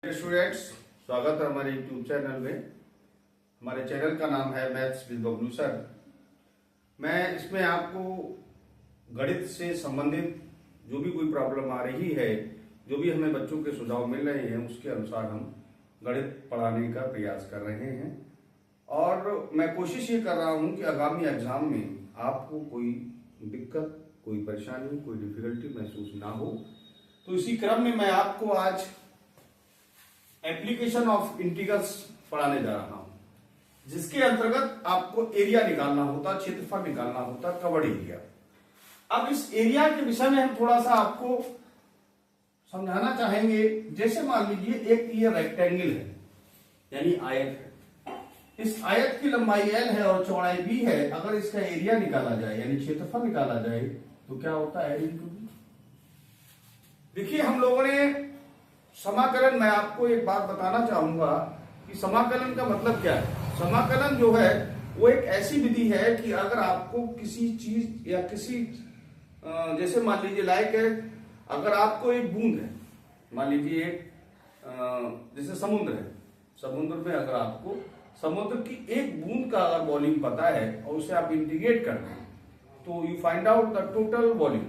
Students, स्वागत है हमारे यूट्यूब चैनल में। हमारे चैनल का नाम है मैथ्स विद बबलू सर। मैं इसमें आपको गणित से संबंधित जो भी कोई प्रॉब्लम आ रही है, जो भी हमें बच्चों के सुझाव मिल रहे हैं, उसके अनुसार हम गणित पढ़ाने का प्रयास कर रहे हैं। और मैं कोशिश ये कर रहा हूँ कि आगामी एग्जाम में आपको कोई दिक्कत, कोई परेशानी, कोई डिफिकल्टी महसूस ना हो। तो इसी क्रम में मैं आपको आज एप्लीकेशन ऑफ इंटीग्रल्स पढ़ाने जा रहा हूं, जिसके अंतर्गत आपको एरिया निकालना होता, क्षेत्रफल निकालना होता, कवर्ड एरिया। अब इस एरिया के विषय में हम थोड़ा सा आपको समझाना चाहेंगे। जैसे मान लीजिए एक ये रेक्टेंगल है, यानी आयत है। इस आयत की लंबाई L है और चौड़ाई B है। अगर इसका एरिया निकाला जाए, यानी क्षेत्रफल निकाला जाए, तो क्या होता है? देखिए, हम लोगों ने समाकलन, मैं आपको एक बात बताना चाहूंगा कि समाकलन का मतलब क्या है। समाकलन जो है वो एक ऐसी विधि है कि अगर आपको किसी चीज या किसी जैसे मान लीजिए लाइक है, अगर आपको एक बूंद है, मान लीजिए एक जैसे समुद्र है, समुद्र में अगर आपको समुद्र की एक बूंद का अगर वॉल्यूम पता है और उसे आप इंटीग्रेट करते हैं, तो you find out the total volume.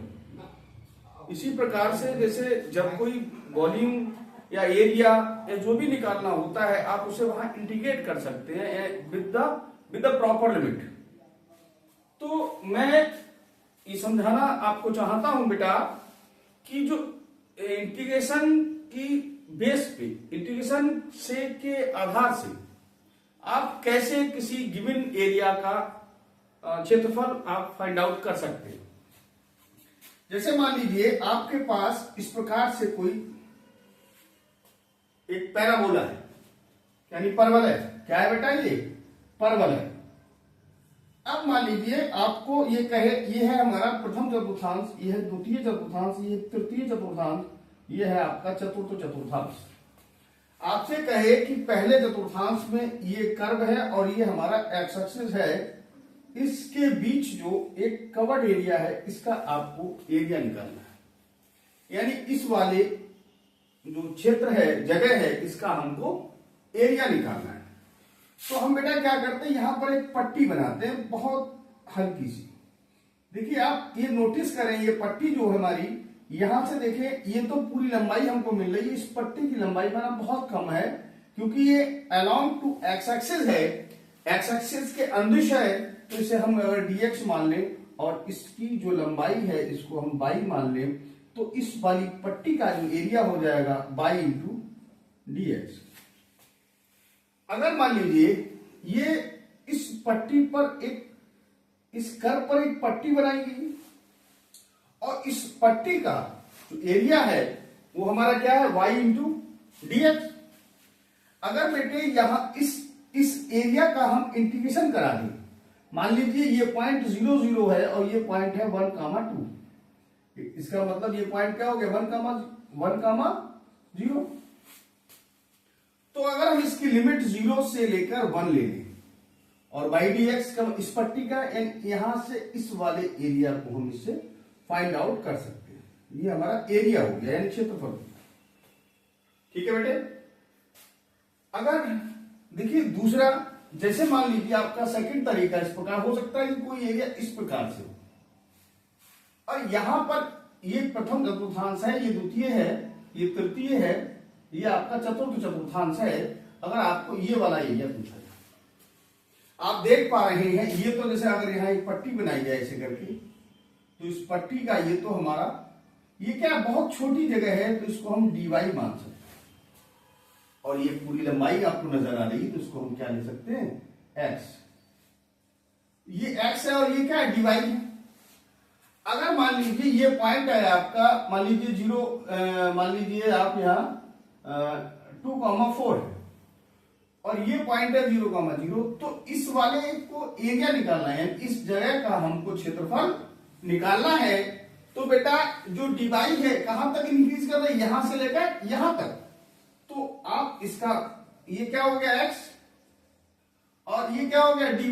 इसी प्रकार से जैसे जब कोई वॉल्यूम या एरिया या जो भी निकालना होता है, आप उसे वहां इंटीग्रेट कर सकते हैं विद द प्रॉपर लिमिट। तो मैं ये समझाना आपको चाहता हूं बेटा कि जो इंटीग्रेशन की बेस पे, इंटीग्रेशन से के आधार से आप कैसे किसी गिवन एरिया का क्षेत्रफल आप फाइंड आउट कर सकते हैं। जैसे मान लीजिए आपके पास इस प्रकार से कोई एक पैराबोला है, यानी परवल है। क्या है बेटा? ये परवल है। अब मान लीजिए आपको ये कहे, ये है हमारा प्रथम चतुर्थांश, ये है द्वितीय चतुर्थांश, ये तृतीय चतुर्थांश, ये है आपका चतुर्थ चतुर्थांश। आपसे कहे कि पहले चतुर्थांश में ये कर्व है और ये हमारा एक्स एक्सिस है, इसके बीच जो एक कवर्ड एरिया है, इसका आपको एरिया निकालना है। यानी इस वाले जो क्षेत्र है, जगह है, इसका हमको एरिया निकालना है। तो हम बेटा क्या करते हैं, यहां पर एक पट्टी बनाते हैं, बहुत हल्की सी। देखिए आप ये नोटिस करें, ये पट्टी जो है हमारी, यहां से देखें, ये तो पूरी लंबाई हमको मिल रही है, इस पट्टी की लंबाई बना बहुत कम है, क्योंकि ये अलोंग टू एक्स एक्सिस है, एक्स एक्सिस के अंदिश है। तो इसे हम अगर dx मान लें और इसकी जो लंबाई है इसको हम y मान लें, तो इस वाली पट्टी का जो एरिया हो जाएगा y इंटू dx। अगर मान लीजिए ये इस पट्टी पर इस कर्व पर एक पट्टी बनाई गई और इस पट्टी का जो एरिया है वो हमारा क्या है? y into dx। अगर बेटे यहां इस एरिया का हम इंटीग्रेशन करा दें, मान लीजिए ये पॉइंट 0 0 है और ये पॉइंट है 1,2। इसका मतलब ये पॉइंट क्या हो गया? 1,0। तो अगर हम इसकी लिमिट 0 से लेकर 1 ले लें और y dx का इस पट्टी का, यहां से इस वाले एरिया को हम इससे फाइंड आउट कर सकते हैं। ये हमारा एरिया हो गया, यानी क्षेत्रफल। ठीक है बेटे। अगर देखिए दूसरा, जैसे मान लीजिए आपका सेकंड तरीका इस प्रकार हो सकता है कि कोई एरिया इस प्रकार से हो और यहां पर ये प्रथम चतुर्थांश है, ये द्वितीय है, ये तृतीय है, ये आपका चतुर्थ चतुर्थांश है। अगर आपको ये वाला एरिया पूछा जाए, आप देख पा रहे हैं, ये तो जैसे अगर यहां एक पट्टी बनाई जाए ऐसे करके, तो इस पट्टी का ये तो हमारा, ये क्या बहुत छोटी जगह है, तो इसको हम dy मान सकते हैं। और ये पूरी लंबाई आपको नजर आ रही है, तो इसको हम क्या ले सकते हैं? x। ये x है और ये क्या है? dy है। अगर मान लीजिए ये पॉइंट है आपका, मान लीजिए 0, मान लीजिए आप यहां 2,4 है और ये पॉइंट है 0,0, तो इस वाले को एरिया निकालना है, इस जगह का हमको क्षेत्रफल निकालना है। तो बेटा जो dy है कहां तक इंक्रीज कर रहा है? यहां से लेकर यहां तक। तो आप इसका, ये क्या हो गया? x और ये क्या हो गया? dy।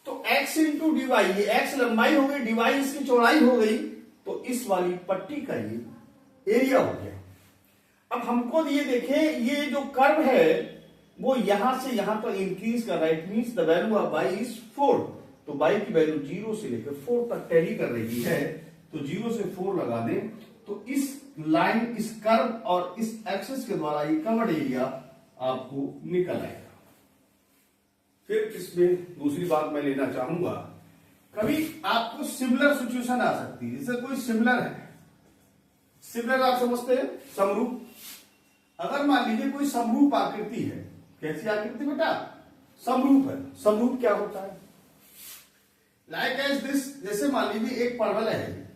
तो x इंटू dy, ये x लंबाई हो गई, dy इसकी चौड़ाई हो गई, तो इस वाली पट्टी का ये एरिया हो गया। अब हमको ये देखें, ये जो कर्व है वो यहां से यहां तक इंक्रीज कर रहा है। It means the value of y is 4। तो y की वैल्यू 0 से लेकर 4 तक टैली कर रही है। तो 0 से 4 लगा दें तो इस लाइन, इस कर्व और इस एक्सिस के द्वारा ये कवर्ड एरिया आपको निकल आएगा। फिर इसमें दूसरी बात मैं लेना चाहूंगा, कभी आपको सिमिलर सिचुएशन आ सकती है। जैसे कोई सिमिलर है, सिमिलर आप समझते हैं, समरूप। अगर मान लीजिए कोई समरूप आकृति है, कैसी आकृति बेटा? समरूप है। समरूप क्या होता है? लाइक एज दिस, जैसे मान लीजिए एक परवल है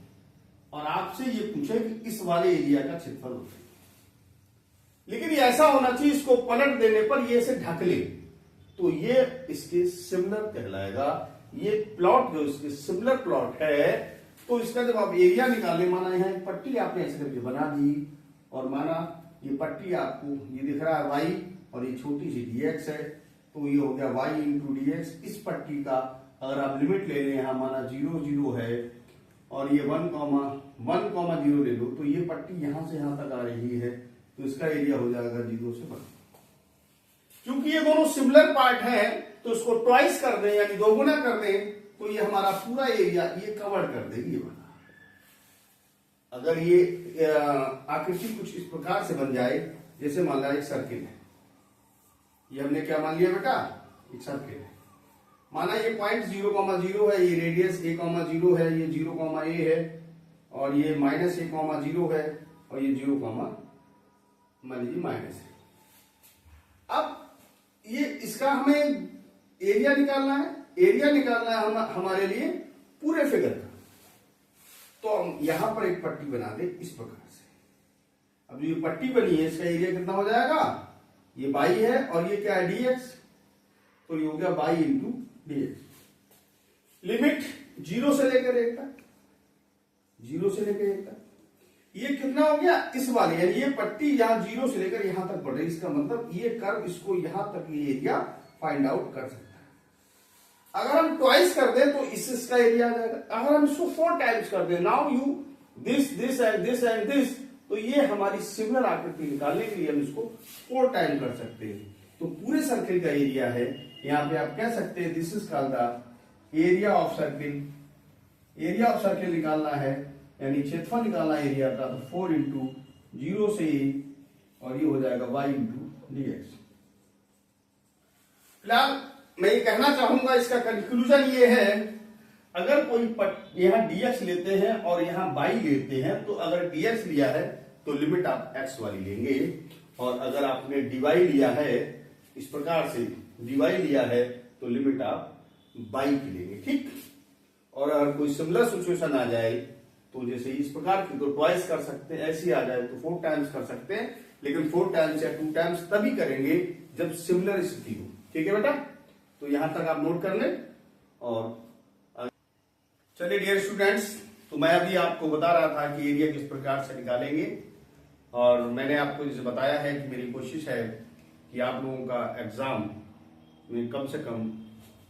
और आपसे ये पूछे कि इस वाले एरिया का क्षेत्रफल होता है, लेकिन ये ऐसा होना चाहिए इसको पलट देने पर ये इसे ढक ले, तो ये इसके सिमिलर कहलाएगा। ये प्लॉट जो इसके सिमिलर प्लॉट है, तो इसका जब आप एरिया निकालने, माना यहाँ एक पट्टी आपने ऐसे करके बना दी और माना ये पट्टी आपको ये दिख रहा है y और ये छोटी सी dx है, तो ये हो गया y इंटू dx। इस पट्टी का अगर आप लिमिट ले लें, यहाँ माना 0 0 है और ये 1,0 ले लो, तो ये पट्टी यहां से यहां तक आ रही है, तो इसका एरिया हो जाएगा 0 से 1। क्योंकि ये दोनों सिमिलर पार्ट है, तो इसको ट्वाइस कर दें यानी दोगुना कर दें, तो ये हमारा पूरा एरिया ये कवर कर देगी। ये बना, अगर ये आकृति कुछ इस प्रकार से बन जाए, जैसे मान लिया एक सर्किल है, ये हमने क्या मान लिया बेटा? एक सर्किल है। माना ये पॉइंट 0,0 है, ये रेडियस a,0 है, ये 0,a है और ये -a,0 है और ये 0, मान लीजिए माइनस है। अब ये इसका हमें एरिया निकालना है। एरिया निकालना है हमारे लिए पूरे फिगर का, तो हम यहां पर एक पट्टी बना दे इस प्रकार से। अब जो ये पट्टी बनी है इसका एरिया कितना हो जाएगा? ये y है और ये क्या है? dx। तो ये हो गया y इंटू dx। लिमिट 0 से लेकर 1 तक, 0 से लेकर 1 तक। ये कितना हो गया? इस वाले, यानी ये पट्टी यहां 0 से लेकर यहां तक बढ़ रही है। इसका मतलब ये कर्व इसको यहां तक ये एरिया फाइंड आउट कर सकता है। अगर हम ट्वाइस कर दें तो इसका एरिया आ जाएगा। अगर हम इसको 4 टाइम्स कर दें, now you this this and this and this, तो ये हमारी सिमिलर आकृति निकालने के लिए हम इसको 4 टाइम कर सकते हैं। तो पूरे सर्किल का एरिया है, यहां पे आप कह सकते हैं this is called the area of circle. Area of circle निकालना है यानी क्षेत्रफल निकालना एरिया का, तो 4 इंटू 0 से और ये हो जाएगा y इंटू dx। फिलहाल मैं ये कहना चाहूंगा, इसका कंक्लूजन ये है, अगर कोई यहां dx लेते हैं और यहां y लेते हैं, तो अगर dx लिया है तो लिमिट आप x वाली लेंगे, और अगर आपने dy लिया है इस प्रकार से, dy लिया है तो लिमिट आप y की लेंगे। ठीक। और अगर कोई सिमिलर सिचुएशन आ जाए, तो जैसे इस प्रकार की तो ट्वाइस कर सकते हैं, ऐसी आ जाए तो 4 टाइम्स कर सकते हैं, लेकिन 4 टाइम्स या 2 टाइम्स तभी करेंगे जब सिमिलर स्थिति हो। ठीक है बेटा, तो यहां तक आप नोट कर लें। और चलिए डियर स्टूडेंट्स, तो मैं अभी आपको बता रहा था कि एरिया किस प्रकार से निकालेंगे, और मैंने आपको जैसे बताया है कि मेरी कोशिश है कि आप लोगों का एग्जाम में कम से कम,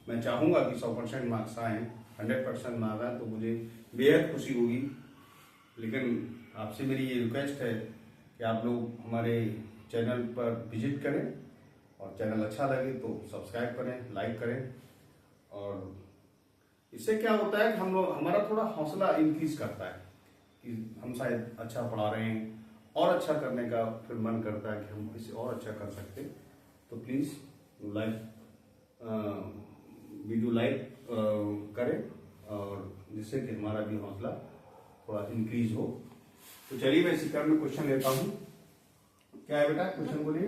मैं चाहूंगा कि 100% मार्क्स आए, 100% मार्क्स आए तो मुझे बेहद खुशी होगी। लेकिन आपसे मेरी ये रिक्वेस्ट है कि आप लोग हमारे चैनल पर विजिट करें, और चैनल अच्छा लगे तो सब्सक्राइब करें, लाइक करें, और इससे क्या होता है कि हम लोग, हमारा थोड़ा हौसला इंक्रीज करता है कि हम शायद अच्छा पढ़ा रहे हैं, और अच्छा करने का फिर मन करता है कि हम इसे और अच्छा कर सकते हैं। तो प्लीज़ वीडियो लाइक करें, और जिससे कि हमारा भी हौसला थोड़ा इंक्रीज हो। तो चलिए मैं इसी क्रम में क्वेश्चन लेता हूँ। क्या है बेटा? क्वेश्चन बोलिए।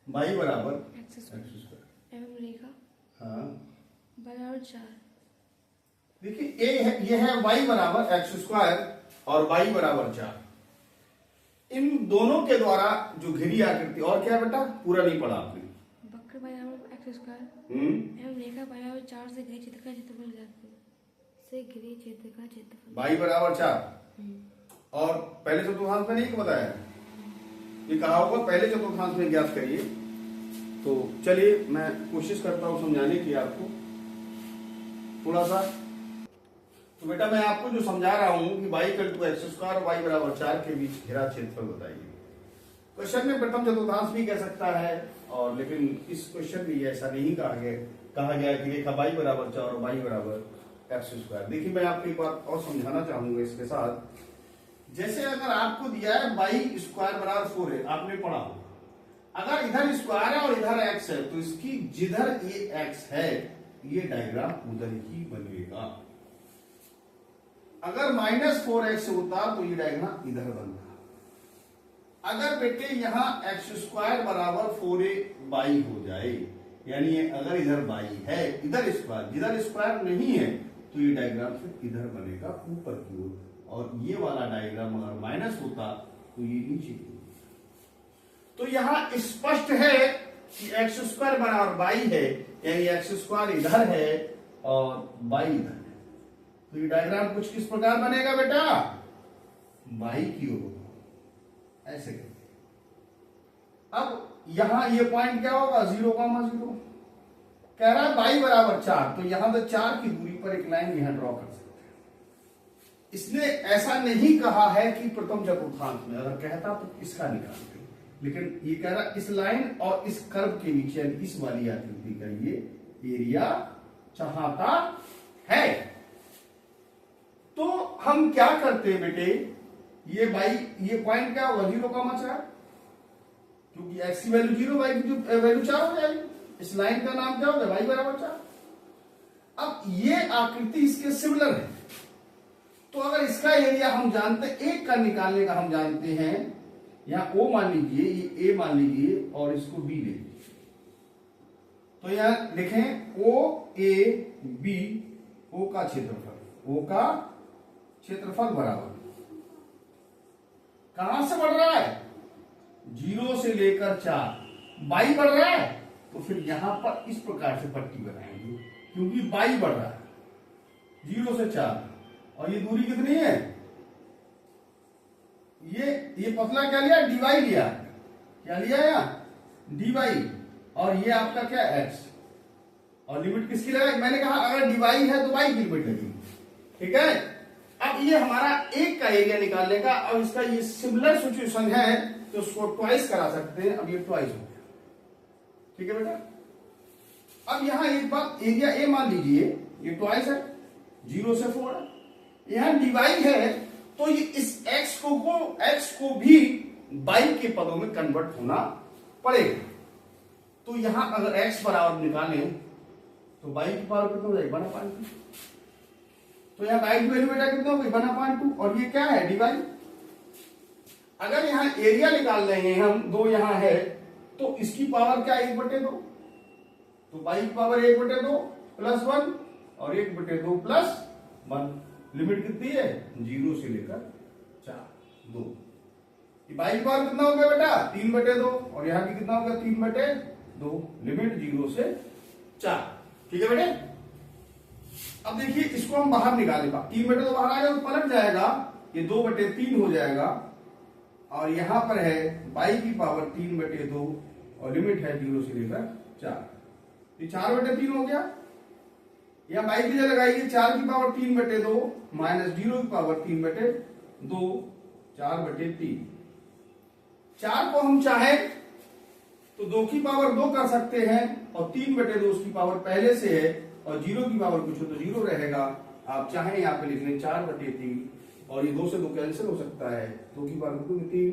y बराबर x स्क्वायर एवं रेखा हाँ बराबर 4। देखिए ये है y बराबर x स्क्वायर और y बराबर 4। इन दोनों के द्वारा जो घिरी आकृति, और क्या बेटा? पूरा नहीं पढ़ा आपने। वक्र बराबर x स्क्वायर एवं रेखा बराबर 4 से घिरे क्षेत्र का क्षेत्रफल y बराबर 4। और पहले चतुर्थांश में नहीं बताया, ये कहा होगा पहले चतुर्थांश में ज्ञात करिए। तो चलिए मैं कोशिश करता हूं समझाने की आपको थोड़ा सा। तो तो बेटा मैं आपको जो समझा रहा हूं कि y equal to x square y बराबर 4 के बीच घेरा क्षेत्रफल बताइए। क्वेश्चन में प्रथम चतुर्थांश भी कह सकता है, और लेकिन इस क्वेश्चन में ऐसा नहीं कहा गया कि रेखा y बराबर 4 और y बराबर एक्स स्क्वायर। देखिए मैं आपको एक बात और समझाना चाहूंगा इसके साथ। जैसे अगर आपको दिया है y स्क्वायर बराबर 4 है, आपने पढ़ा, अगर इधर स्क्वायर है और इधर x है तो इसकी जिधर ये x है ये डायग्राम उधर ही बनेगा। अगर -4x होता तो ये डायग्राम इधर बनता। अगर बेटे यहां x स्क्वायर बराबर 4ay हो जाए, यानी अगर इधर y है इधर स्क्वायर, जिधर स्क्वायर नहीं है तो ये डायग्राम फिर इधर बनेगा ऊपर की ओर, और ये वाला डायग्राम अगर माइनस होता तो ये नीचे की ओर। तो यहां स्पष्ट है कि एक्स स्क्वायर बराबर y है, यानी एक्स स्क्वायर इधर है और y इधर है। तो ये डायग्राम कुछ किस प्रकार बनेगा बेटा, y की ओर ऐसे करते। अब यहां ये पॉइंट क्या होगा, 0,0 कह रहा है y बराबर 4, तो यहां से 4 की दूरी पर एक लाइन यहां ड्रॉ कर सकते हैं। इसने ऐसा नहीं कहा है कि प्रथम चतुर्थांश में, अगर कहता तो इसका निकालते, लेकिन ये कह रहा इस लाइन और इस कर्व के बीच यानी इस वाली आकृति का ये एरिया चाहता है। तो हम क्या करते हैं बेटे, ये पॉइंट क्या होगा, 0,4, क्योंकि x की वैल्यू 0, y की वैल्यू 4 हो जाएगी। इस लाइन का नाम क्या होगा, y बराबर 4। अब ये आकृति इसके सिमिलर है, तो अगर इसका एरिया हम जानते, एक का निकालने का हम जानते हैं, यहां O मान लीजिए, ये A मान लीजिए और इसको B ले लीजिए। तो यहां लिखें OAB, O का क्षेत्रफल, O का क्षेत्रफल बराबर कहां से बढ़ रहा है, 0 से लेकर 4, y बढ़ रहा है तो फिर यहां पर इस प्रकार से पट्टी बनाएंगे, क्योंकि y बढ़ रहा है 0 से 4, और ये दूरी कितनी है, ये पतला क्या लिया, dy लिया, क्या लिया यहाँ dy, और ये आपका क्या x, और लिमिट किसकी लगाई, मैंने कहा अगर dy है तो y की लिमिट लगेगी, ठीक है। अब ये हमारा एक का एरिया निकालने का, अब इसका ये सिमिलर सिचुएशन है तो उसको ट्वाइस करा सकते हैं। अब ये ट्वाइस हो गया, ठीक है बेटा। अब यहां एक बात, एरिया ए मान लीजिए, ये ट्वाइस है, 0 से 4 है, यहां dy है तो ये इस x को भी y के पदों में कन्वर्ट होना पड़ेगा। तो यहां अगर x बराबर निकालें तो y की पावर कितना हो जाएगी, 1/2। तो यहाँ y की वैल्यू बेटा कितना होगी, 1/2, और ये क्या है dy। अगर यहाँ एरिया निकाल रहे हैं हम, 2 यहाँ है तो इसकी पावर क्या, 1/2, तो y की पावर 1/2 प्लस 1 और 1/2 प्लस 1, लिमिट कितनी है, 0 से लेकर 4, 2। y की पावर कितना हो गया बेटा, 3/2, और यहाँ की कितना हो गया, 3/2, लिमिट 0 से 4, ठीक है बेटे। अब देखिए इसको हम बाहर निकालेगा, 3/2 बाहर आएगा तो पलट जाएगा, ये 2/3 हो जाएगा, और यहां पर है y की पावर 3/2 और लिमिट है 0 से लेकर 4, ये 4/3 हो गया। यहां y की जगह लगाइए, 4 की पावर 3/2 माइनस 0 की पावर 3/2, 4/3। 4 को हम चाहे तो 2 की पावर 2 कर सकते हैं, और 3/2 उसकी पावर पहले से है, और 0 की पावर कुछ हो तो 0 रहेगा। आप चाहें यहाँ पे लिख लें 4/3, और ये 2 से 2 कैंसिल हो सकता है, 2 की पावर 3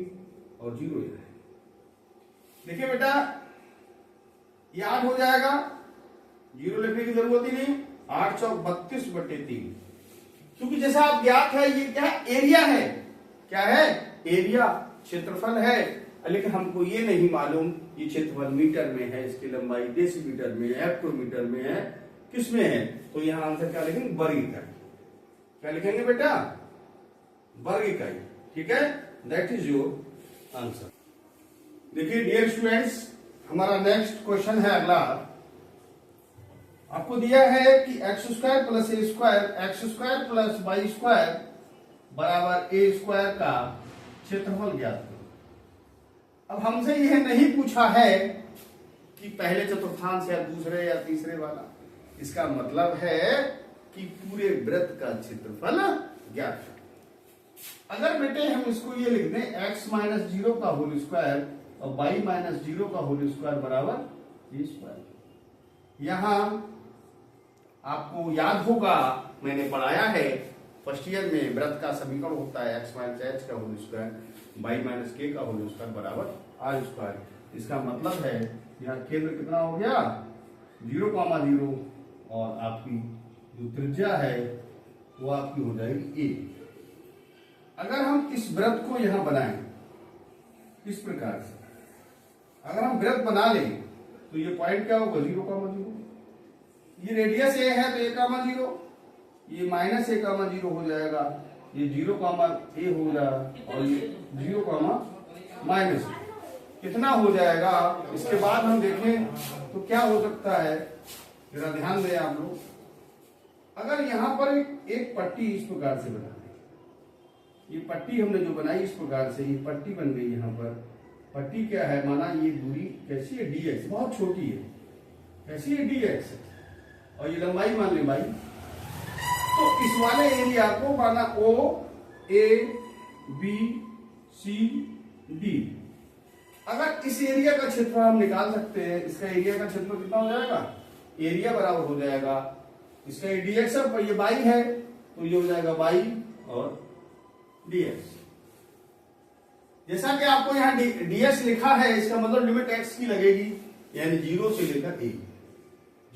और 0 है। देखिए बेटा ये 8 हो जाएगा, 0 लिखने की जरूरत ही नहीं, 8 चौक 32/3, क्योंकि जैसा आप ज्ञात है ये क्या एरिया है, क्या है एरिया, क्षेत्रफल है, लेकिन हमको ये नहीं मालूम ये क्षेत्रफल मीटर में है, इसकी लंबाई डेसीमीटर में है, हेक्टोमीटर में है, किसमें है, तो यहां आंसर क्या लिखेंगे, वर्ग इकाई। क्या लिखेंगे बेटा, वर्ग इकाई, ठीक है, दैट इज योर आंसर। देखिए डियर स्टूडेंट्स, हमारा नेक्स्ट क्वेश्चन है अगला। आपको दिया है कि x² plus a square, x² plus y² बराबर a² का क्षेत्रफल ज्ञात करो। अब हमसे यह नहीं पूछा है कि पहले चतुर्थांश या दूसरे या तीसरे वाला, इसका मतलब है कि पूरे वृत्त का क्षेत्रफल ज्ञात है। अगर बेटे हम इसको ये लिख दें x माइनस 0 का होल स्क्वायर और y माइनस 0 का होल स्क्वायर बराबर ए स्क्वायर। यहां आपको याद होगा मैंने पढ़ाया है फर्स्ट ईयर में वृत्त का समीकरण होता है x माइनस h का whole square y minus k का होल स्क्वायर बराबर r स्क्वायर। इसका मतलब है यहाँ केंद्र कितना हो गया 0,0 और आपकी जो त्रिज्या है वो आपकी हो जाएगी a। अगर हम इस वृत्त को यहां बनाएं इस प्रकार से, अगर हम वृत्त बना लें तो ये पॉइंट क्या होगा 0,0, ये रेडियस ए है तो a,0, ये माइनस a,0 हो जाएगा, ये 0, a हो जाएगा और ये 0, माइनस कितना हो जाएगा। इसके बाद हम देखें तो क्या हो सकता है, जरा ध्यान दें आप लोग। अगर यहां पर एक पट्टी इस प्रकार से बना दें, ये पट्टी हमने जो बनाई इस प्रकार से, ये पट्टी बन गई। यहाँ पर पट्टी क्या है, माना ये दूरी कैसी है dx, बहुत छोटी है, कैसी है dx और ये लंबाई मान लें भाई। तो इस वाले एरिया को माना O A B C D, अगर इस एरिया का क्षेत्र हम निकाल सकते हैं, इसका एरिया का क्षेत्र कितना हो जाएगा, एरिया बराबर हो जाएगा इसका dx पर, ये y है तो ये हो जाएगा y और dx। जैसा कि आपको यहाँ dx लिखा है, इसका मतलब लिमिट x की लगेगी, यानी 0 से लेकर a,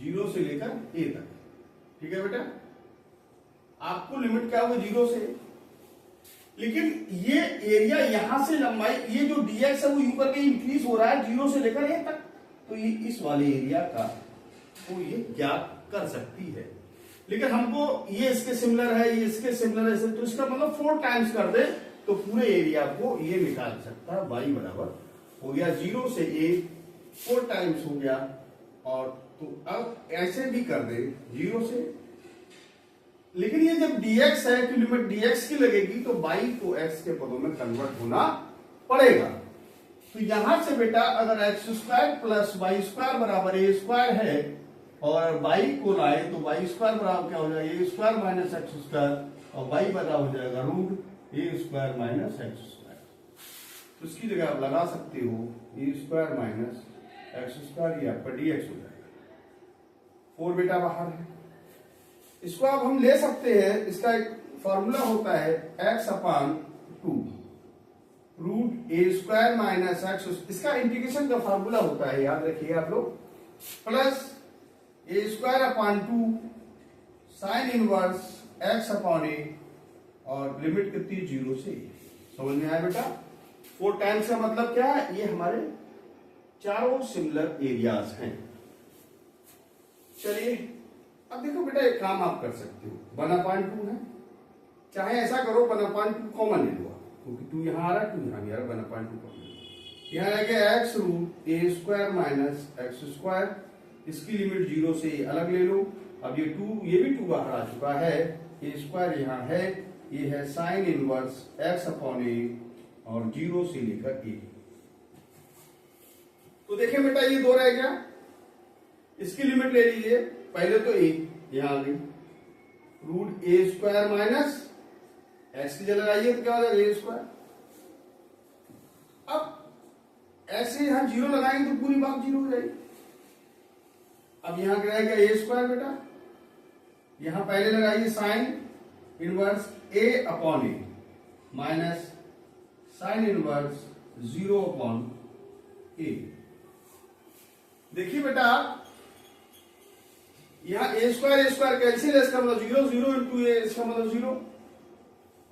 0 से लेकर a तक। ठीक है बेटा, आपको लिमिट क्या होगी 0 से, लेकिन ये एरिया यहां से लंबाई, ये जो dx है वो यूं करके इंक्रीज हो रहा है 0 से लेकर a तक, तो ये इस वाले एरिया का तो ये ज्ञात कर सकती है। लेकिन हमको ये इसके सिमिलर है, ये इसके सिमिलर है, तो इसका मतलब 4 टाइम्स कर दे तो पूरे एरिया को ये निकाल सकता है। y बराबर हो गया 0 से a, 4 टाइम्स हो गया, और तो अब ऐसे भी कर दे 0 से, लेकिन ये जब dx है कि लिमिट dx की लगेगी तो y को x के पदों में कन्वर्ट होना पड़ेगा। तो यहां से बेटा अगर x square plus y square बराबर ए स्क्वायर है और y को लाए तो y स्क्वायर बराबर क्या हो जाएगा, ए स्क्वायर माइनस एक्स स्क्वायर, और y बराबर हो जाएगा root a square minus x square. तो इसकी जगह आप लगा सकते हो ए स्क्वायर माइनस एक्स स्क्वायर, ये आपका dx हो जाएगा। 4 बेटा बाहर है, इसको अब हम ले सकते हैं, इसका एक फॉर्मूला होता है x/2 root a square minus x, इसका इंटीग्रेशन का फॉर्मूला होता है, याद रखिए आप लोग, plus a square upon 2 sine inverse x/a, और लिमिट कितनी 0 से। समझ में आया बेटा। 4 टाइम्स का मतलब क्या है, ये हमारे चारों सिमिलर एरियाज हैं। चलिए अब देखो बेटा, एक काम आप कर सकते हो, 1/2 है, चाहे ऐसा करो 1/2 कॉमन ले लो, क्योंकि 2 यहां आ रहा है 2 यहां भी आ रहा है, 1/2 कॉमन। यहां रहेगा x root a square minus x square, इसकी लिमिट 0 से अलग ले लो। अब ये 2, ये भी 2 बाहर आ चुका है, ए स्क्वायर यहां है, ये है साइन इनवर्स x/a और 0 से लेकर a। तो देखिए बेटा ये 2 रह गया, इसकी लिमिट ले लीजिए, पहले तो a यहां आ गई, root a square minus x की जगह आइए तो क्या हो जाएगा ए स्क्वायर। अब ऐसे यहां 0 लगाएंगे तो पूरी बात 0 हो जाएगी। अब यहां क्या रहेगा ए स्क्वायर बेटा, यहां पहले लगाइए sine inverse a/a minus sine inverse 0/a। देखिए बेटा यहां ए स्क्वायर कैंसिल है, इसका मतलब 0, 0 इंटू ए, इसका मतलब 0,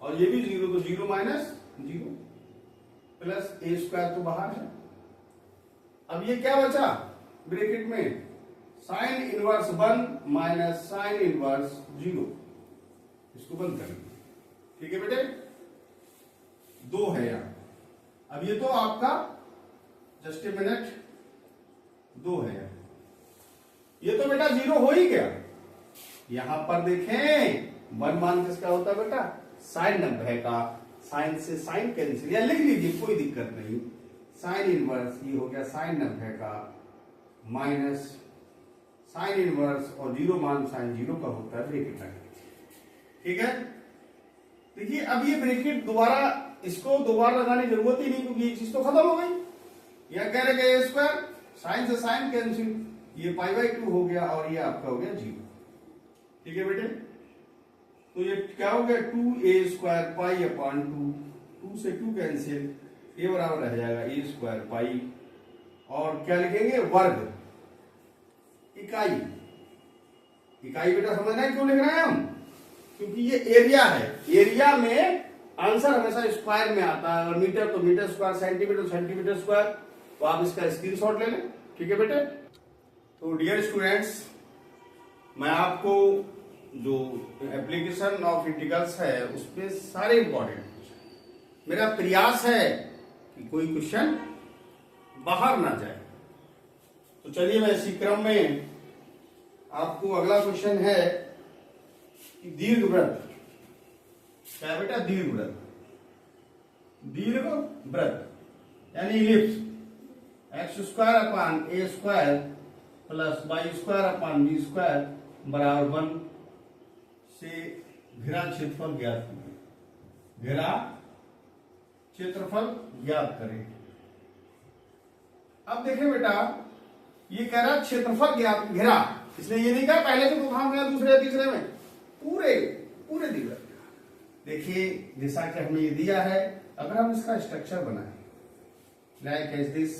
और ये भी 0, तो 0 माइनस 0 प्लस ए स्क्वायर तो बाहर है। अब ये क्या बचा ब्रैकेट में, sine inverse 1 minus sine inverse 0, इसको बंद कर दीजिए। ठीक है बेटे, 2 है यहां। अब ये तो आपका जस्ट ए मिनट 2 है, ये तो बेटा 0 हो ही गया। यहां पर देखें 1 मान किसका होता है बेटा, साइन 90 का, साइन से साइन कैंसिल, या लिख लीजिए कोई दिक्कत नहीं, साइन इनवर्स ये हो गया साइन 90 का माइनस साइन इनवर्स, और 0 मान साइन 0 का होता है ब्रैकेट लगा। ठीक है। देखिए अब ये ब्रैकेट दोबारा, इसको दोबारा लगाने की जरूरत ही नहीं, क्योंकि ये चीज तो खत्म हो गई। यह कह रहे ए स्क्वायर, साइन से साइन कैंसिल, ये π/2 हो गया और ये आपका हो गया 0। ठीक है बेटे, तो ये क्या हो गया 2a² π/2, 2 से 2 कैंसिल, ये बराबर रह जाएगा a² पाई, और क्या लिखेंगे वर्ग, इकाई। इकाई बेटा समझना है क्यों लिख रहे हैं हम, क्योंकि ये एरिया है, एरिया में आंसर हमेशा स्क्वायर में आता है, और मीटर तो मीटर स्क्वायर, सेंटीमीटर तो सेंटीमीटर स्क्वायर, तो आप इसका स्क्रीनशॉट ले लें। ठीक है बेटे, तो डियर स्टूडेंट्स, मैं आपको जो एप्लीकेशन ऑफ इंटीग्रल्स है उसमें सारे इंपॉर्टेंट, मेरा प्रयास है कि कोई क्वेश्चन बाहर ना जाए। तो चलिए मैं इसी क्रम में आपको अगला क्वेश्चन है कि दीर्घवृत्त, क्या है बेटा दीर्घवृत्त, दीर्घवृत्त यानी इलिप्स, x² + a² + b² बराबर 1 से घेरा क्षेत्रफल ज्ञात कीजिए। घेरा क्षेत्रफल ज्ञात करें। अब देखें बेटा, ये कह रहा क्षेत्रफल ज्ञात, घेरा, इसने ये नहीं कहा पहले से उठाम गया दूसरे तीसरे में, पूरे दीर्घवृत्त। देखिए जैसा कि हमने ये दिया है, अगर हम इसका स्ट्रक्चर बनाएं लाइक एज दिस,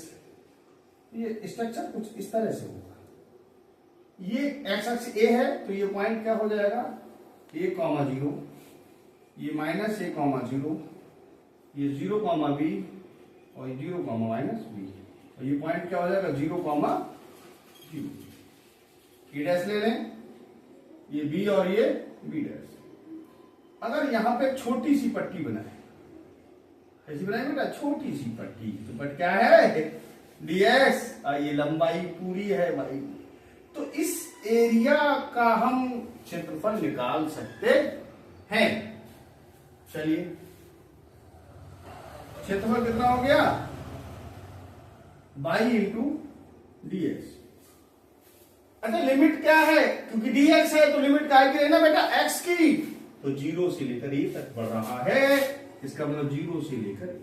ये स्ट्रक्चर कुछ इस तरह से होगा। ये एक्स अक्ष ए है, तो ये पॉइंट क्या हो जाएगा a,0, ये -a,0, ये 0,b और 0,-b, और ये पॉइंट क्या हो जाएगा 0,0। ई डैश ले लें, ये बी और ये बी डैश। अगर यहां पे छोटी सी पट्टी बनाए, ऐसी बनाए बेटा छोटी सी पट्टी, तो बट क्या है ds, ये लंबाई पूरी है भाई, तो इस एरिया का हम क्षेत्रफल निकाल सकते हैं। चलिए क्षेत्रफल कितना हो गया y × dx। अच्छा लिमिट क्या है, क्योंकि dx है तो लिमिट क्या की ना बेटा x की, तो 0 से लेकर ये तक बढ़ रहा है, इसका मतलब 0 से लेकर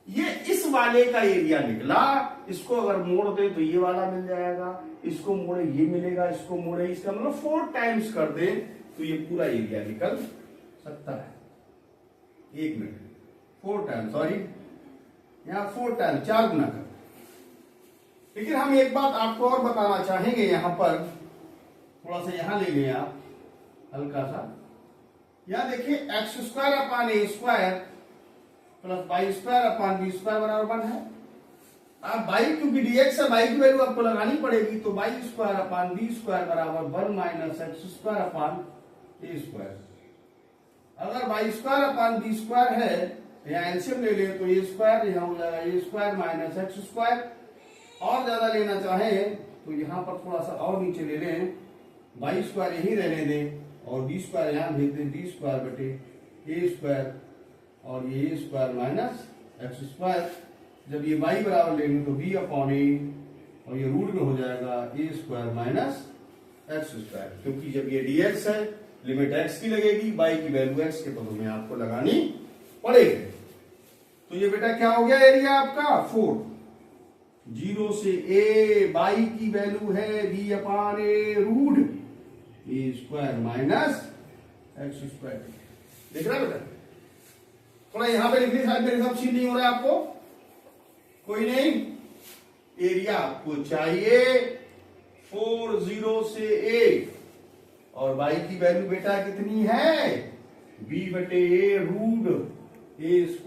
ये इस वाले का एरिया निकला। इसको अगर मोड़ दे तो ये वाला मिल जाएगा, इसको मोड़े ये मिलेगा, इसको मोड़े, इसका मतलब 4 टाइम्स कर दे तो ये पूरा एरिया निकल सकता है। 1 मिनट, 4 टाइम्स, सॉरी यहां 4 टाइम्स, 4 गुना कर। लेकिन हम एक बात आपको और बताना चाहेंगे, यहां पर थोड़ा सा यहां ले लें आप हल्का सा, यहां देखिए x² / a² + y² / b² बराबर 1 है। अब y क्योंकि dx है, y की वैल्यू आपको लगानी पड़ेगी, तो y² / b² बराबर 1 - x² / a²। अगर y² / b² है, यहाँ एलसीएम ले लें तो a², यहाँ हो जाएगा a² - x²। और ज्यादा लेना चाहें तो यहाँ पर थोड़ा सा और नीचे ले लें, y² यही रहने दें और b² यहाँ भेज दें, b² / a² और ये a² - x²। जब ये y बराबर लेंगे तो b/a और ये रूट में हो जाएगा a² - x², क्योंकि जब ये dx है लिमिट x की लगेगी, y की वैल्यू x के पदों में आपको लगानी पड़ेगी। तो ये बेटा क्या हो गया एरिया आपका 4, 0 से a, y की वैल्यू है b/a रूट a² - x²। देख रहा है बेटा, थोड़ा यहां पे लिखनी शायद मेरे हिसाब से नहीं हो रहा है आपको, कोई नहीं, एरिया आपको चाहिए 4, 0 से a, और y की वैल्यू बेटा कितनी है b/a रूट a² -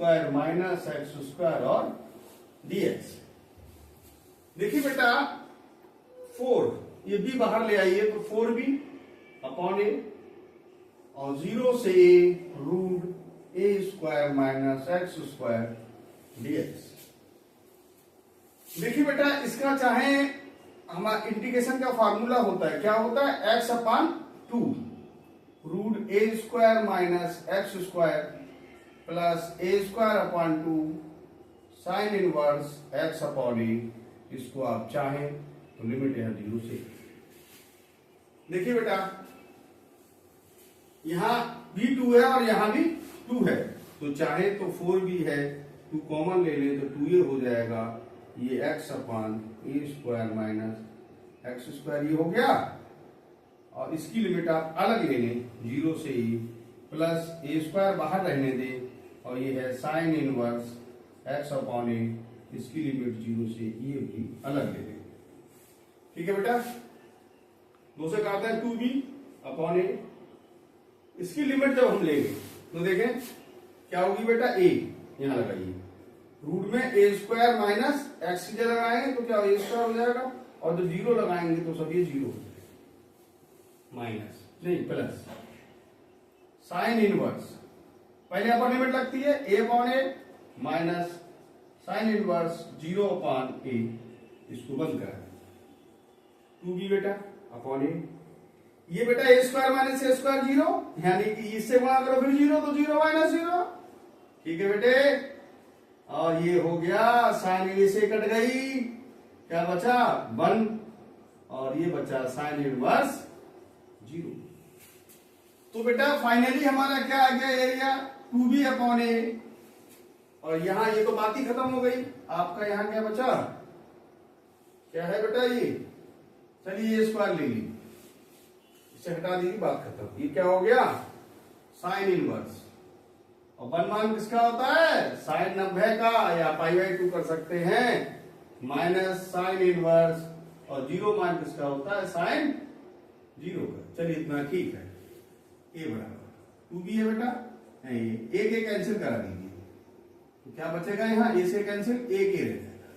x² और dx। देखिए बेटा 4, ये b बाहर ले आइए तो 4b/a और 0 से a root a² - x² dx। देखिए बेटा इसका चाहे हमारा इंटीग्रेशन का फार्मूला होता है, क्या होता है x/2 root a² - x² plus a²/2 sign inverse x/a। इसको आप चाहें तो लिमिट है 0 से। देखिए बेटा यहाँ भी 2 है और यहाँ भी 2 है, तो चाहे तो 4 भी है, 2 कॉमन ले लें तो 2a हो जाएगा, ये x अपान ए स्क्वायर माइनस एक्स स्क्वायर ये हो गया, और इसकी लिमिट आप अलग ले लें 0 से e प्लस ए स्क्वायर बाहर रहने दें, और ये है साइन इनवर्स x अपान ए, इसकी लिमिट 0 से e भी अलग ले लें। ठीक है बेटा, दो से काटते हैं 2b अपॉन ए, इसकी लिमिट जब हम लेंगे तो देखें क्या होगी बेटा, a यहां लगाइए, रूट में ए स्क्वायर माइनस एक्स की जगह लगाएंगे तो क्या ए स्क्वायर हो जाएगा, और जब 0 लगाएंगे तो सब ये 0 हो जाएगा, माइनस नहीं प्लस साइन इनवर्स, पहले अपन लिमिट लगती है a upon a minus sine inverse 0 upon a, इसको बंद करा 2b बेटा अपॉन ए, ये बेटा a square minus a square 0, यानी कि इससे गुणा करो फिर 0 तो 0 माइनस 0। ठीक है बेटे, और ये हो गया साइन ए से कट गई, क्या बचा 1, और ये बचा साइन इनवर्स 0। तो बेटा फाइनली हमारा क्या आ गया एरिया 2b अपॉन ए, और यहां ये तो बात ही खत्म हो गई, आपका यहां क्या बचा, क्या है बेटा ये, चलिए ये स्क्वायर ले लीजिए, इसे हटा दीजिए, बात खत्म। ये क्या हो गया साइन इनवर्स, और 1 मान किसका होता है, साइन 90 का, या π/2 कर सकते हैं, माइनस साइन इनवर्स, और 0 मान किसका होता है, साइन 0 का। चलिए इतना ठीक है, a बराबर 2b है बेटा, a के कैंसिल करा दीजिए, तो क्या बचेगा यहाँ, a से कैंसिल a के रह जाएगा।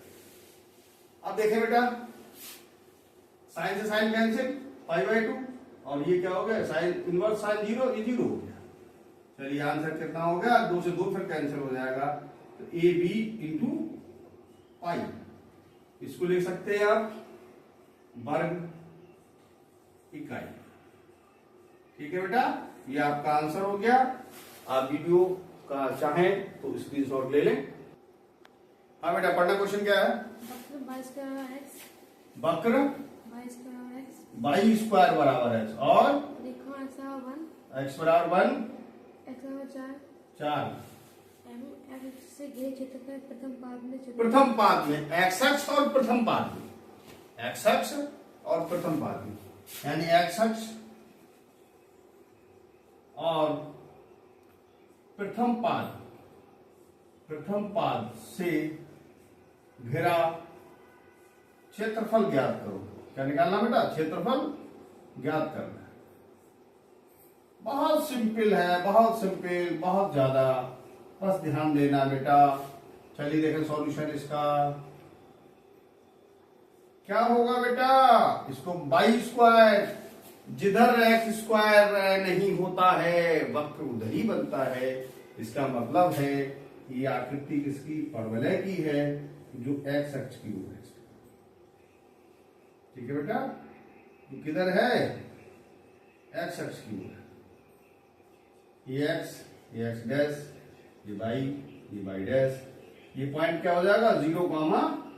अब देखें बेटा, साइन से साइन कैंसिल π/2, और ये क्या हो गया साइन इनवर्स साइन 0, ये 0 हो गया। चलिए आंसर कितना हो गया, 2 से 2 फिर कैंसिल हो जाएगा, तो ए बी इंटू पाई, इसको लिख सकते हैं आप वर्ग इकाई। ठीक है बेटा, ये आपका आंसर हो गया। आप वीडियो का चाहें तो स्क्रीनशॉट ले लें। हाँ बेटा, पढ़ना क्वेश्चन क्या है, वक्र बाई स्क्वायर बराबर x, और x बराबर 1 4 से घेरे क्षेत्र का प्रथम पाद में x अक्ष और प्रथम पाद में, x अक्ष और प्रथम पाद में, यानी x अक्ष और प्रथम पाद से घिरा क्षेत्रफल ज्ञात करो। क्या निकालना बेटा, क्षेत्रफल ज्ञात करना है। बहुत सिंपल है, बहुत सिंपल, बहुत ज्यादा, बस ध्यान देना बेटा। चलिए देखें सॉल्यूशन इसका क्या होगा बेटा, इसको बाई स्क्वायर, जिधर एक्स स्क्वायर नहीं होता है वक्र उधर ही बनता है, इसका मतलब है ये आकृति किसकी, परवलय की है, जो एक्स अक्ष की ओर है। ठीक है बेटा, तो किधर है, एक्स अक्ष की ओर, ये एक्स डैश, ये वाई डैश, ये पॉइंट क्या हो जाएगा 0,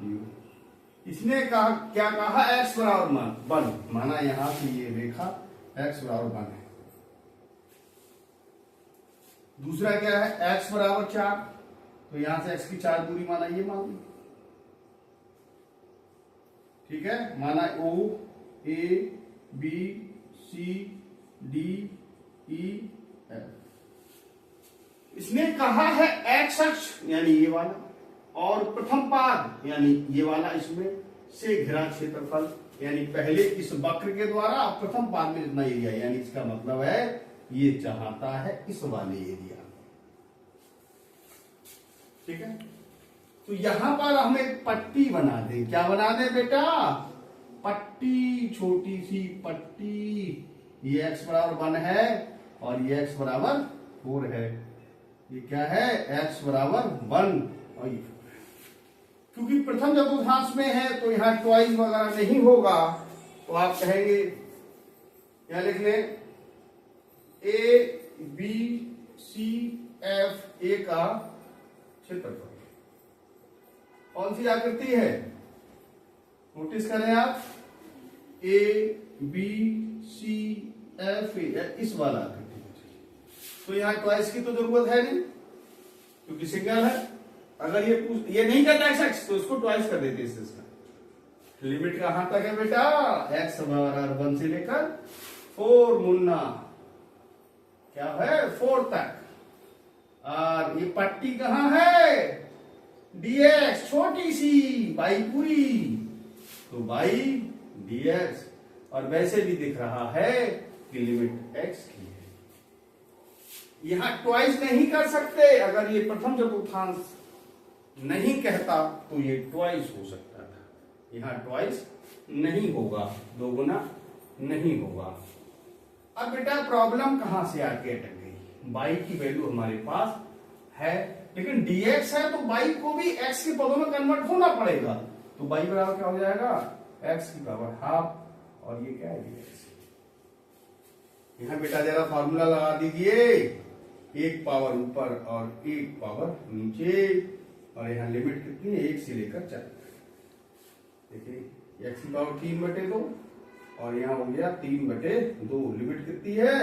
0। इसने कहा क्या कहा, x बराबर 1 माना, यहां से ये रेखा x बराबर 1 है। दूसरा क्या है, x बराबर 4, तो यहां से x की 4 दूरी माना, ये मान ली। ठीक है, माना O A B C D E F। इसने कहा है x अक्ष यानी ये वाला, और प्रथम पाद यानी ये वाला, इसमें से घिरा क्षेत्रफल, यानी पहले इस वक्र के द्वारा प्रथम पाद में जितना एरिया, यानी इसका मतलब है ये चाहता है इस वाले एरिया। ठीक है, तो यहां पर हम एक पट्टी बना दें। क्या बना दें बेटा, पट्टी, छोटी सी पट्टी। ये x बराबर 1 है और ये x बराबर 4 है। ये क्या है, x बराबर 1, और ये क्योंकि प्रथम चतुर्थांश में है तो यहां ट्वाइस वगैरह नहीं होगा, तो आप कहेंगे क्या लिख लें, ए बी सी एफ, ए का क्षेत्रफल। कौन सी आकृति है, नोटिस करें आप, ए बी सी एफ, इस वाला आकृति। तो यहाँ ट्वाइस की तो जरूरत है नहीं क्योंकि सिंगल है। अगर ये नहीं करता एक्स एक्स तो इसको ट्वाइस कर देते इसका। लिमिट कहां तक है बेटा? एक्स बराबर 1 से लेकर 4 मुन्ना क्या है 4 तक। और ये पट्टी कहां है? dx छोटी सी बाई पूरी, तो बाई dx। और वैसे भी दिख रहा है कि लिमिट x की है। यहां ट्वाइस नहीं कर सकते। अगर ये प्रथम चतुर्थांश नहीं कहता तो ये ट्वाइस हो सकता था। यहां ट्वाइस नहीं होगा, दोगुना नहीं होगा। अब बेटा प्रॉब्लम कहां से आके अटक गई? बाई की वैल्यू हमारे पास है, लेकिन dx है तो बाई को भी x के पदों में कन्वर्ट होना पड़ेगा। तो बाई बराबर क्या हो जाएगा? x की पावर हाफ, और ये क्या है dx। यहां बेटा जरा फॉर्मूला लगा दीजिए, एक पावर ऊपर और एक पावर नीचे, और यहाँ लिमिट कितनी है? 1 से लेकर 4। देखिए x की पावर 3/2 और यहाँ हो गया 3/2। लिमिट कितनी है?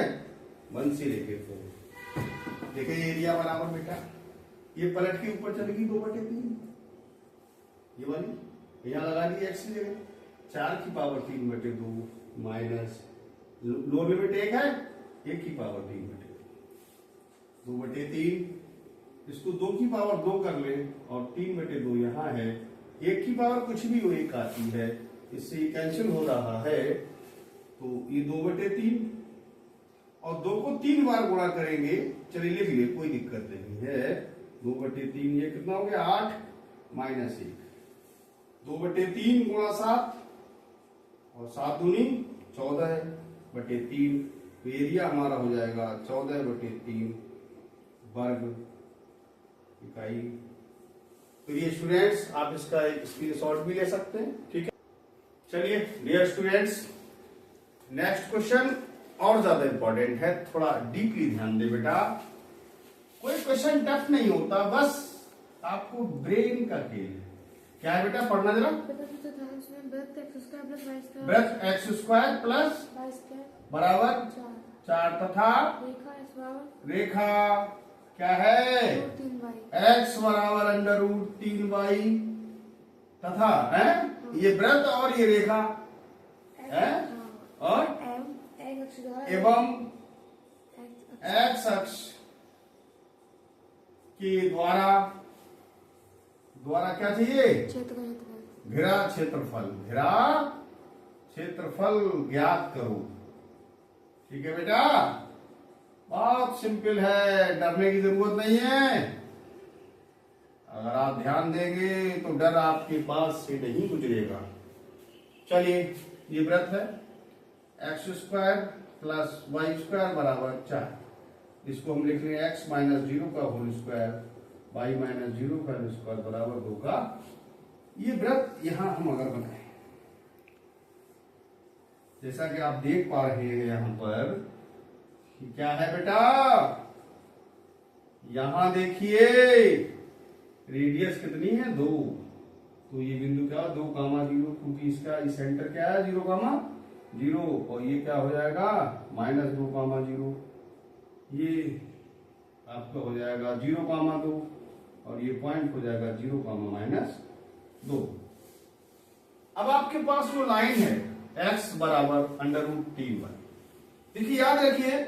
1 से लेकर 4। देखिए एरिया बराबर बेटा ये पलट के ऊपर चलेगी 2/3, ये वाली यहाँ लगा दी x की जगह। 4 की पावर 3/2 माइनस लोअर लिमिट 1 है, 1 की पावर 3/2 2/3। इसको 2 की पावर 2 कर ले और 3/2 यहाँ है। 1 की पावर कुछ भी हो 1 आती है, इससे ये कैंसिल हो रहा है। तो ये 2/3 और 2 को 3 बार गुणा करेंगे, चलिए लिख लिए कोई दिक्कत नहीं है। 2/3 ये कितना हो गया? 8 माइनस 1। 2/3 गुणा 7 और 7 दूनी 14/3। तो एरिया हमारा हो जाएगा 14/3 वर्ग इकाई। तो ये स्टूडेंट्स आप इसका एक स्क्रीनशॉट भी ले सकते हैं, ठीक है। चलिए डियर स्टूडेंट्स, नेक्स्ट क्वेश्चन और ज्यादा इंपॉर्टेंट है, थोड़ा डीपली ध्यान दे बेटा। कोई क्वेश्चन टफ नहीं होता, बस आपको ब्रेन का खेल है। क्या है बेटा? पढ़ना जरा। ब्रेथ एक्स स्क्वायर प्लस बराबर 4 तथा रेखा क्या है? x बराबर √3y तथा है ये व्रत और ये रेखा है, और एवं x अक्ष के द्वारा क्या चाहिए? घिरा क्षेत्रफल। घिरा क्षेत्रफल ज्ञात करो। ठीक है बेटा, बहुत सिंपल है, डरने की जरूरत नहीं है। अगर आप ध्यान देंगे तो डर आपके पास से नहीं गुजरेगा। चलिए ये व्रत है x² प्लस y² बराबर 4। इसको हम लिख रहे हैं x माइनस 0 का होल स्क्वायर, y माइनस 0 का स्क्वायर बराबर 2 का। ये व्रत यहां हम अगर बनाए, जैसा कि आप देख पा रहे हैं यहां पर क्या है बेटा? यहां देखिए रेडियस कितनी है? 2। तो ये बिंदु क्या 2,0, क्योंकि इसका सेंटर क्या है? 0,0, और ये क्या हो जाएगा? -2,0। ये आपका हो जाएगा 0,2 और ये पॉइंट हो जाएगा 0,-2। अब आपके पास वो लाइन है x बराबर √3y। देखिए याद रखिए,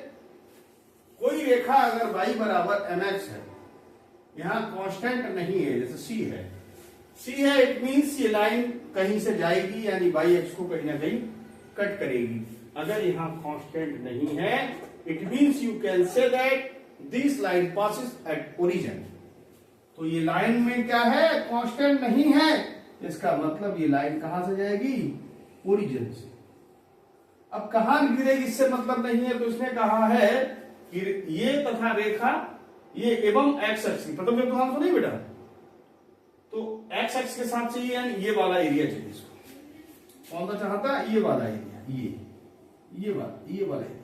कोई रेखा अगर y बराबर mx है, यहां कांस्टेंट नहीं है, जैसे c है, इट मींस ये लाइन कहीं से जाएगी, यानी y x को कहीं ना कहीं कट करेगी। अगर यहां कांस्टेंट नहीं है, it means you can say that this line passes at origin. तो ये लाइन में क्या है? कांस्टेंट नहीं है, इसका मतलब ये लाइन कहां से जाएगी? ओरिजिन से। अब कहां गिरेगी इससे मतलब नहीं है, तो इसने कहा है कि ये तथा रेखा ये एवं x अक्ष की प्रथम चतुर्थांश तो नहीं बेटा, तो x अक्ष के साथ चाहिए, यानी ये वाला एरिया चाहिए इसको। कौन सा चाहता है? ये वाला एरिया, ये वाला एरिया चाहिए।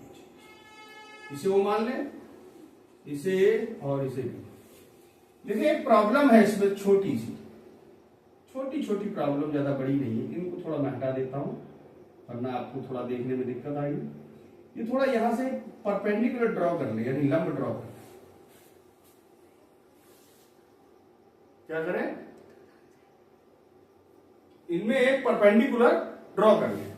इसे वो मान ले, इसे और इसे भी। देखिए एक प्रॉब्लम है इसमें, छोटी छोटी प्रॉब्लम, ज्यादा बड़ी नहीं है। इनको थोड़ा मैं हटा देता हूं वरना आपको थोड़ा देखने में दिक्कत आएगी। ये थोड़ा यहां से परपेंडिकुलर ड्रॉ कर ले, यानी लंब ड्रॉ कर। क्या करें, इनमें एक परपेंडिकुलर ड्रॉ कर लें।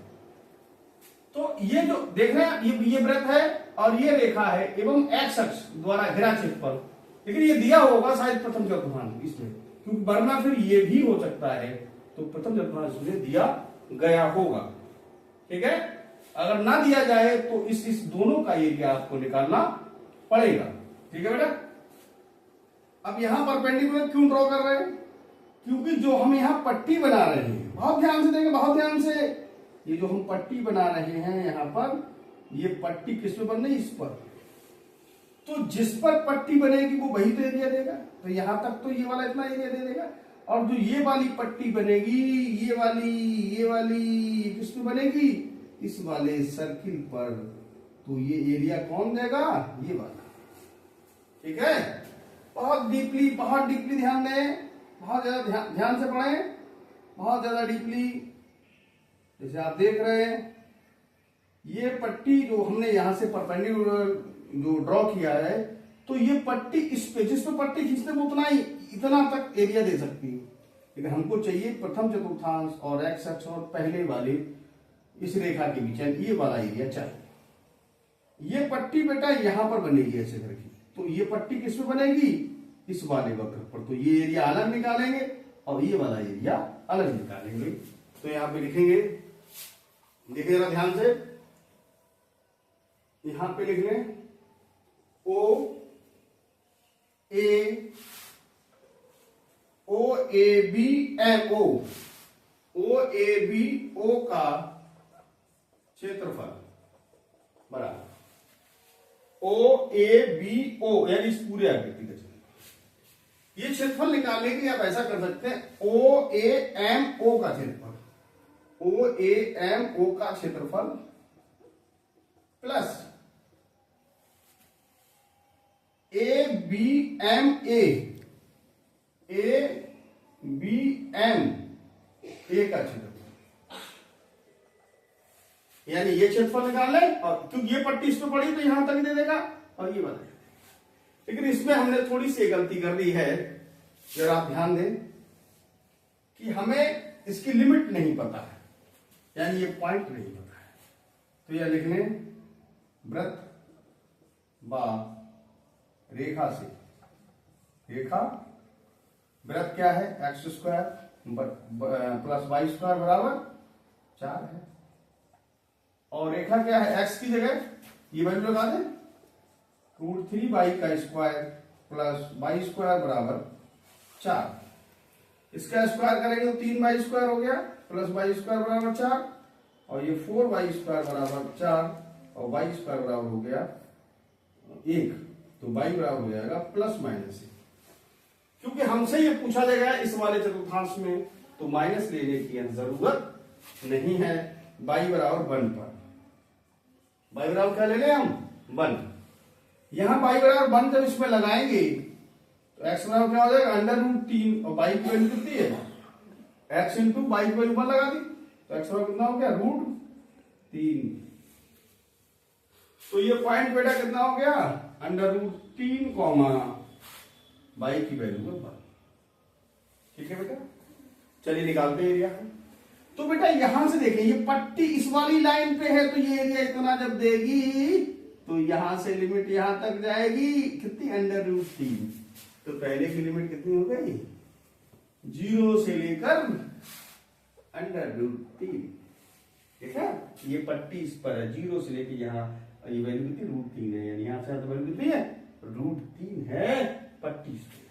तो ये जो देख रहे हैं, ये वृत्त है और ये रेखा है एवं एक्स अक्ष द्वारा घिरा क्षेत्रफल, लेकिन ये दिया होगा शायद प्रथम चतुर्थांश इसमें, क्योंकि वरना फिर ये भी हो सकता है, तो प्रथम चतुर्थांश में दिया गया होगा। ठीक है, अगर ना दिया जाए तो इस दोनों का एरिया आपको निकालना पड़ेगा। ठीक है बेटा, अब यहां परपेंडिकुलर क्यों ड्रॉ कर रहे हैं, क्योंकि जो हम यहां पट्टी बना रहे हैं, बहुत ध्यान से देखें, बहुत ध्यान से, ये जो हम पट्टी बना रहे हैं यहां पर, ये पट्टी किस पे बन रही, इस पर, तो जिस पर पट्टी बनेगी वो वही तो एरिया देगा, तो यहां तक तो ये वाला इतना एरिया दे देगा, और जो ये वाली पट्टी बनेगी, ये वाली किस पे बनेगी, इस वाले सर्किल पर, तो ये एरिया कौन देगा, ये वाला। ठीक है, बहुत डीपली ध्यान दें, बहुत ज्यादा ध्यान से पढ़ें, बहुत ज्यादा डीपली। जैसे आप देख रहे हैं, ये पट्टी जो हमने यहां से परपेंडिकुलर जो ड्रॉ किया है, तो ये पट्टी इस पे, जिस पे पट्टी खींचते वो उतना ही, इतना तक एरिया दे सकती है, लेकिन हमको चाहिए प्रथम चतुर्थांश और एक्स अक्ष और पहले वाले इस रेखा के बीच ये वाला एरिया चाहिए। ये पट्टी बेटा यहां पर बनेगी ऐसे करके, तो ये पट्टी किस पे बनेगी, इस वाले वक्र पर, तो ये एरिया अलग निकालेंगे और ये वाला एरिया अलग निकालेंगे। तो यहां पे लिखेंगे, देखिए जरा ध्यान से, यहां पे लिख लें ओ का क्षेत्रफल बराबर OABO, यानी इस पूरे आकृति का क्षेत्रफल। ये क्षेत्रफल निकालने के लिए आप ऐसा कर सकते हैं, OAMO का क्षेत्रफल, OAMO का क्षेत्रफल प्लस ABMA का क्षेत्रफल, यानी ये क्षेत्रफल निकाल लें, और क्योंकि ये पट्टी इस पे पड़ी तो यहां तक दे देगा, और ये वाला। लेकिन इसमें हमने थोड़ी सी गलती कर दी है, जरा आप ध्यान दें कि हमें इसकी लिमिट नहीं पता है, यानी ये पॉइंट नहीं पता है, तो यह लिख लें वृत्त बा रेखा से, रेखा वृत्त क्या है, x square plus y square बराबर 4 है, और रेखा क्या है, एक्स की जगह ये वैल्यू लगा दें, √3y का स्क्वायर प्लस वाई स्क्वायर बराबर 4। इसका स्क्वायर करेंगे तो 3y स्क्वायर हो गया, प्लस वाई स्क्वायर बराबर 4, और ये 4y स्क्वायर बराबर 4, और वाई स्क्वायर बराबर हो गया 1, तो y बराबर हो जाएगा प्लस माइनस 1। क्योंकि हमसे ये पूछा जाएगा इस वाले चतुर्थांश में, तो माइनस लेने की जरूरत नहीं है, y बराबर 1 पर, y बराबर क्या ले लें हम, 1। यहां y बराबर 1 जब इसमें लगाएंगे तो x बराबर क्या हो जाएगा, √3, और y की वैल्यू कितनी है, x इंटू y की वैल्यू 1 लगा दी, तो x बराबर कितना हो गया, √3। तो ये पॉइंट बेटा कितना हो गया, √3 कॉमा y की वैल्यू 1। ठीक है बेटा, चलिए निकालते हैं एरिया। तो बेटा यहां से देखें, ये पट्टी इस वाली लाइन पे है, तो ये एरिया इतना जब देगी तो यहां से लिमिट यहां तक जाएगी कितनी, √3। तो पहले की लिमिट कितनी हो गई, 0 से लेकर √3। ठीक है, ये पट्टी इस पर है, 0 से लेकर यहां, ये वैल्यू कितनी, √3 है, यानी यहां से वैल्यू कितनी है, √3 है, पट्टी इस पर।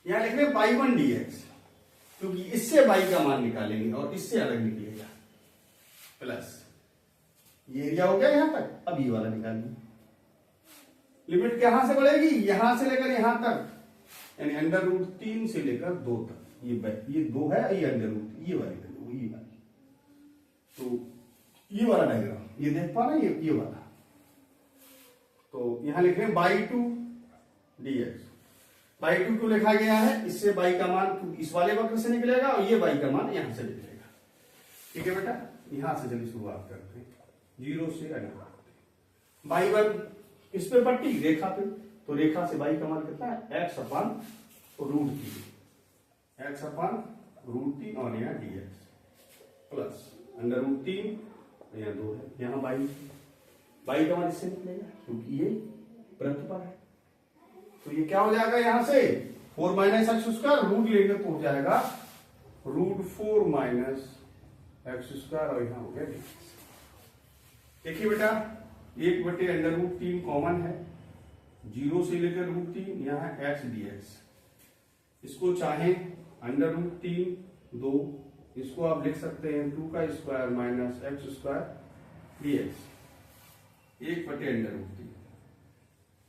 यहां लिख रहे y1 dx, क्योंकि इससे y का मान निकालेंगे और इससे अलग निकलेगा, प्लस ये एरिया हो गया यहां तक। अब ये वाला निकालेंगे, लिमिट कहां से बढ़ेगी, यहां से लेकर यहां तक, यानी √3 से लेकर 2 तक, ये 2 है, ये √3, ये वाली, तो ये वाला डायग्राम ये देख पा रहे हैं, ये वाला। तो यहां लिख रहे हैं y2 dx। y2 क्यों लिखा गया है, इससे y का मान इस वाले वक्र से निकलेगा, और ये y का मान यहां से निकलेगा। ठीक है बेटा, यहां से चलिए शुरुआत करते हैं, 0 से y1 इस पे पट्टी रेखा पे, तो रेखा से y का मान कितना है, x/√3। एक्स अपन √3 और यहाँ dx प्लस अंडर √3, यहाँ 2 है, यहाँ बाई का मान इससे निकलेगा क्योंकि ये वृत्त पर है। तो ये क्या हो जाएगा यहाँ से 4 माइनस एक्स स्क्वायर, रूट लेंगे तो हो जाएगा √4 माइनस एक्स स्क्वायर और यहाँ हो गया dx। देखिए बेटा 1/√3 कॉमन है, 0 से लेकर √3, यहाँ है x dx। इसको चाहे अंडर √3 2, इसको आप लिख सकते हैं 2 का square minus x square dx 1/√3।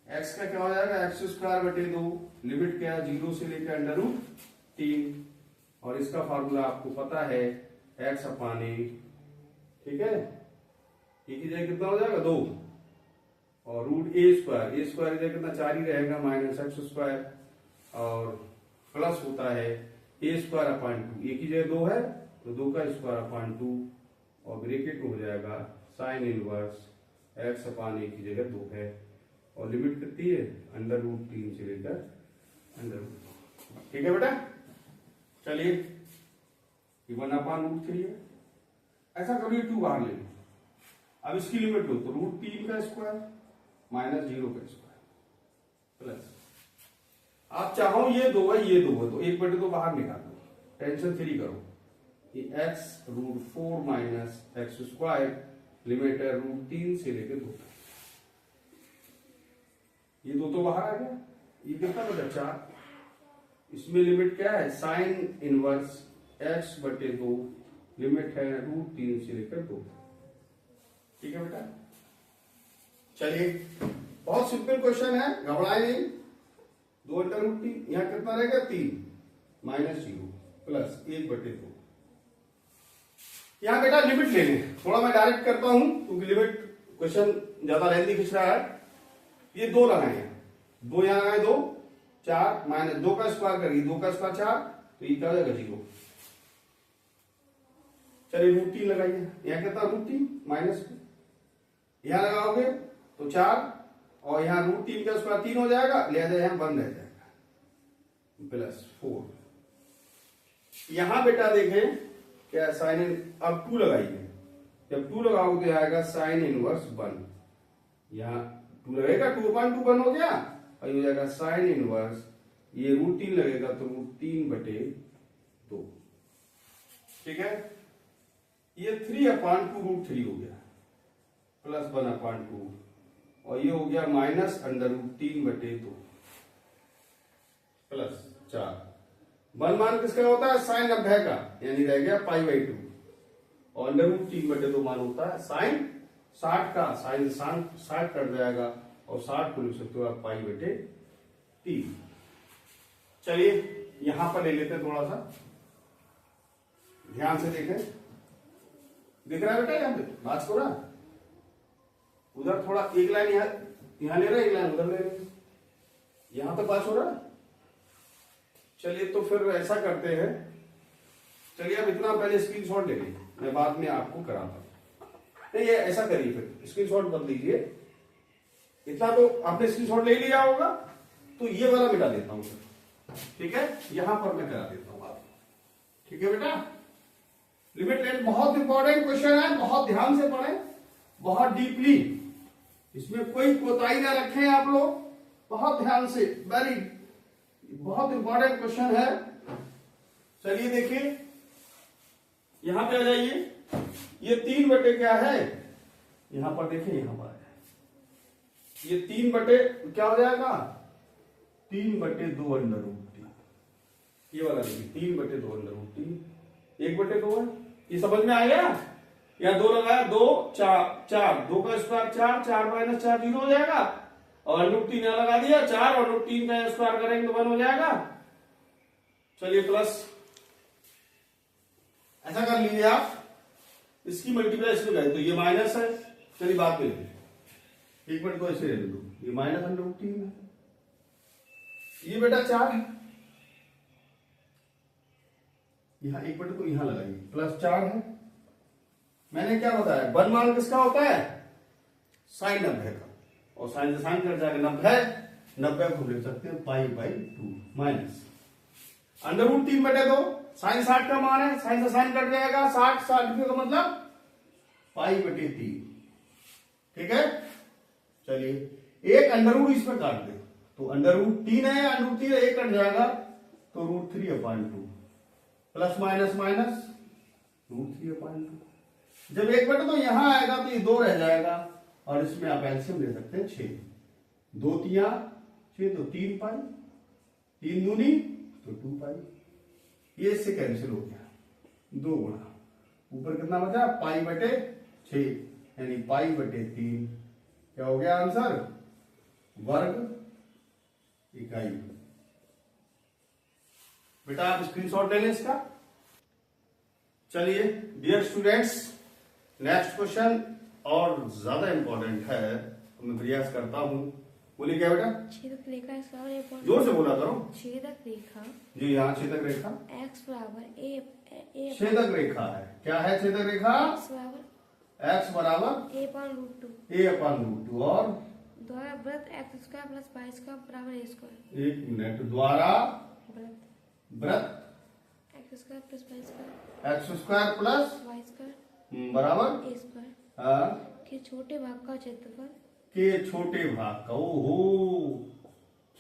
x का क्या हो जाएगा एक्स स्क्वायर बटे 2, लिमिट क्या है 0 से लेकर अंडर √3 और इसका फार्मूला आपको पता है x अपान a, ठीक है। ये की जगह कितना हो जाएगा 2 और √a² इधर कितना 4 ही रहेगा माइनस एक्स स्क्वायर और प्लस होता है a² अपान 2, एक ही जगह 2 है तो 2 का स्क्वायर अपान 2 और ब्रैकेट में हो जाएगा sine inverse x upon a की जगह 2 है और लिमिट कितनी है अंडर √3 से लेकर अंडर, ठीक है बेटा। चलिए ये 1/√3 है, ऐसा करिए 2 बाहर ले लो। अब इसकी लिमिट लो तो √3 का स्क्वायर माइनस 0 का स्क्वायर प्लस, आप चाहो ये 2 है ये 2 है तो 1/2 बाहर निकाल दो, टेंशन फ्री करो। ये x √4 minus x square limit है √3 से लेकर 2, ये 2 तो बाहर आ गया, ये कितना बचा 4, इसमें लिमिट क्या है साइन इनवर्स x/2 लिमिट है √3 से लेकर 2, ठीक है बेटा। चलिए बहुत सिंपल क्वेश्चन है, घबराए नहीं। 2/√3 यहाँ कितना रहेगा 3 माइनस 0 प्लस 1/2। यहाँ बेटा लिमिट ले लें, थोड़ा मैं डायरेक्ट करता हूं क्योंकि लिमिट क्वेश्चन ज्यादा लेंथी खिंच रहा है। ये 2 लगाए, 2 यहाँ लगाए 2, 4 माइनस 2 का स्क्वायर करिए, 2 का स्क्वायर 4 तो ये क्या हो जाएगा 0। चलिए √3 लगाइए, यहाँ कितना √3 माइनस, यहां लगाओगे तो 4 और यहाँ √3 का स्क्वायर 3 हो जाएगा, लिहाजा यहाँ 1 रह जाएगा प्लस 4। यहां बेटा देखें क्या साइन, अब 2 लगाइए, जब 2 लगाओगे तो आएगा साइन इनवर्स 1, यहाँ 2 लगेगा 2/2 1 हो गया और ये हो जाएगा साइन इनवर्स, ये √3 लगेगा तो √3/2, ठीक है। ये 3/2 √3 हो गया प्लस 1/2 और ये हो गया माइनस अंडर√3/2 प्लस 4। 1 मान किसका होता है साइन 90 का, यानी रह गया π/2 और अंडर√3/2 मान होता है साइन 60 का, साइन 60 कट जाएगा और 60 को लिख सकते हो आप π/3। चलिए यहां पर ले लेते हैं, थोड़ा सा ध्यान से देखें, दिख रहा है बेटा यहां पे बात को ना, उधर थोड़ा एक लाइन यहां ले रहे, एक लाइन उधर ले रहे, यहां तो पास हो रहा है। चलिए तो फिर ऐसा करते हैं, चलिए अब इतना पहले स्क्रीनशॉट ले लीजिए, मैं बाद में आपको कराता हूं। नहीं ये ऐसा करिए, फिर स्क्रीनशॉट बदल लीजिए, इतना तो आपने स्क्रीनशॉट ले लिया होगा तो ये वाला मिटा देता हूं फिर, ठीक है, यहां पर मैं करा देता हूं आपको, ठीक है बेटा। लिमिट लेट बहुत इंपॉर्टेंट क्वेश्चन है, बहुत ध्यान से पढ़ें, बहुत डीपली, इसमें कोई कोताही ना रखें आप लोग, बहुत ध्यान से, बहुत इंपॉर्टेंट क्वेश्चन है। चलिए देखिए यहां पे आ जाइए, ये 3 क्या है, यहां पर देखिए, यहां पर ये 3 क्या हो जाएगा 3/2 अंडर√3, ये वाला देखिए 3/2 अंडर√3, 1/2 है, ये समझ में आ गया। यहाँ 2 लगाया 2 4 2 का स्क्वायर 4, 4 माइनस 4 0 हो जाएगा और √3 यहाँ लगा दिया 4 और √3 का स्क्वायर करेंगे तो 1 हो जाएगा। चलिए प्लस ऐसा कर लीजिए आप, इसकी मल्टीप्लाई इसमें गए तो ये माइनस है, चलिए बात में ले 1/2 ऐसे ले लो, ये माइनस अंडर√3 है, ये बेटा 4 है, यहाँ 1/2 यहां लगाइए प्लस 4 है। मैंने क्या बताया 1 मान किसका होता है साइन 90 का, और साइन से साइन कट जाएगा 90 को लिख सकते हैं π/2 माइनस, अंडर रूट 3/2, साइन 60 का मान है, साइन से साइन कट जाएगा, 60 का मतलब π/3। ठीक है, चलिए एक अंडर रूट इसमें काट दे, तो अंडर रूट 3 है, अंडर रूट 3 एक कट जाएगा तो √3/2, प्लस माइनस माइनस √3/2। जब 1/2 तो यहां आएगा तो ये 2 रह जाएगा, और इसमें आप एलसीएम ले सकते हैं 6, 2 3 6 तो 3π, 3 दूनी तो 2π, ये इससे कैंसिल हो गया, 2 गुणा ऊपर कितना बचा π/6 यानी π/3। क्या हो गया आंसर? वर्ग इकाई। बेटा आप स्क्रीनशॉट ले लें इसका। चलिए डियर स्टूडेंट्स, नेक्स्ट क्वेश्चन और ज्यादा इंपॉर्टेंट है, तो मैं प्रयास करता हूं। बोलिए क्या बेटा? छेदक रेखा x बराबर a जोर से बोला करो। छेदक रेखा जी यहाँ छेदक रेखा, x बराबर a छेदक रेखा है। क्या है छेदक रेखा? x बराबर x बराबर a/√2 a/√2 और द्वारा व्रत x² प्लस y² बराबर a²। 1 मिनट, द्वारा व्रत x² plus y² x² plus y² बराबर a² हाँ, के छोटे भाग का क्षेत्रफल के छोटे भाग का, ओहो,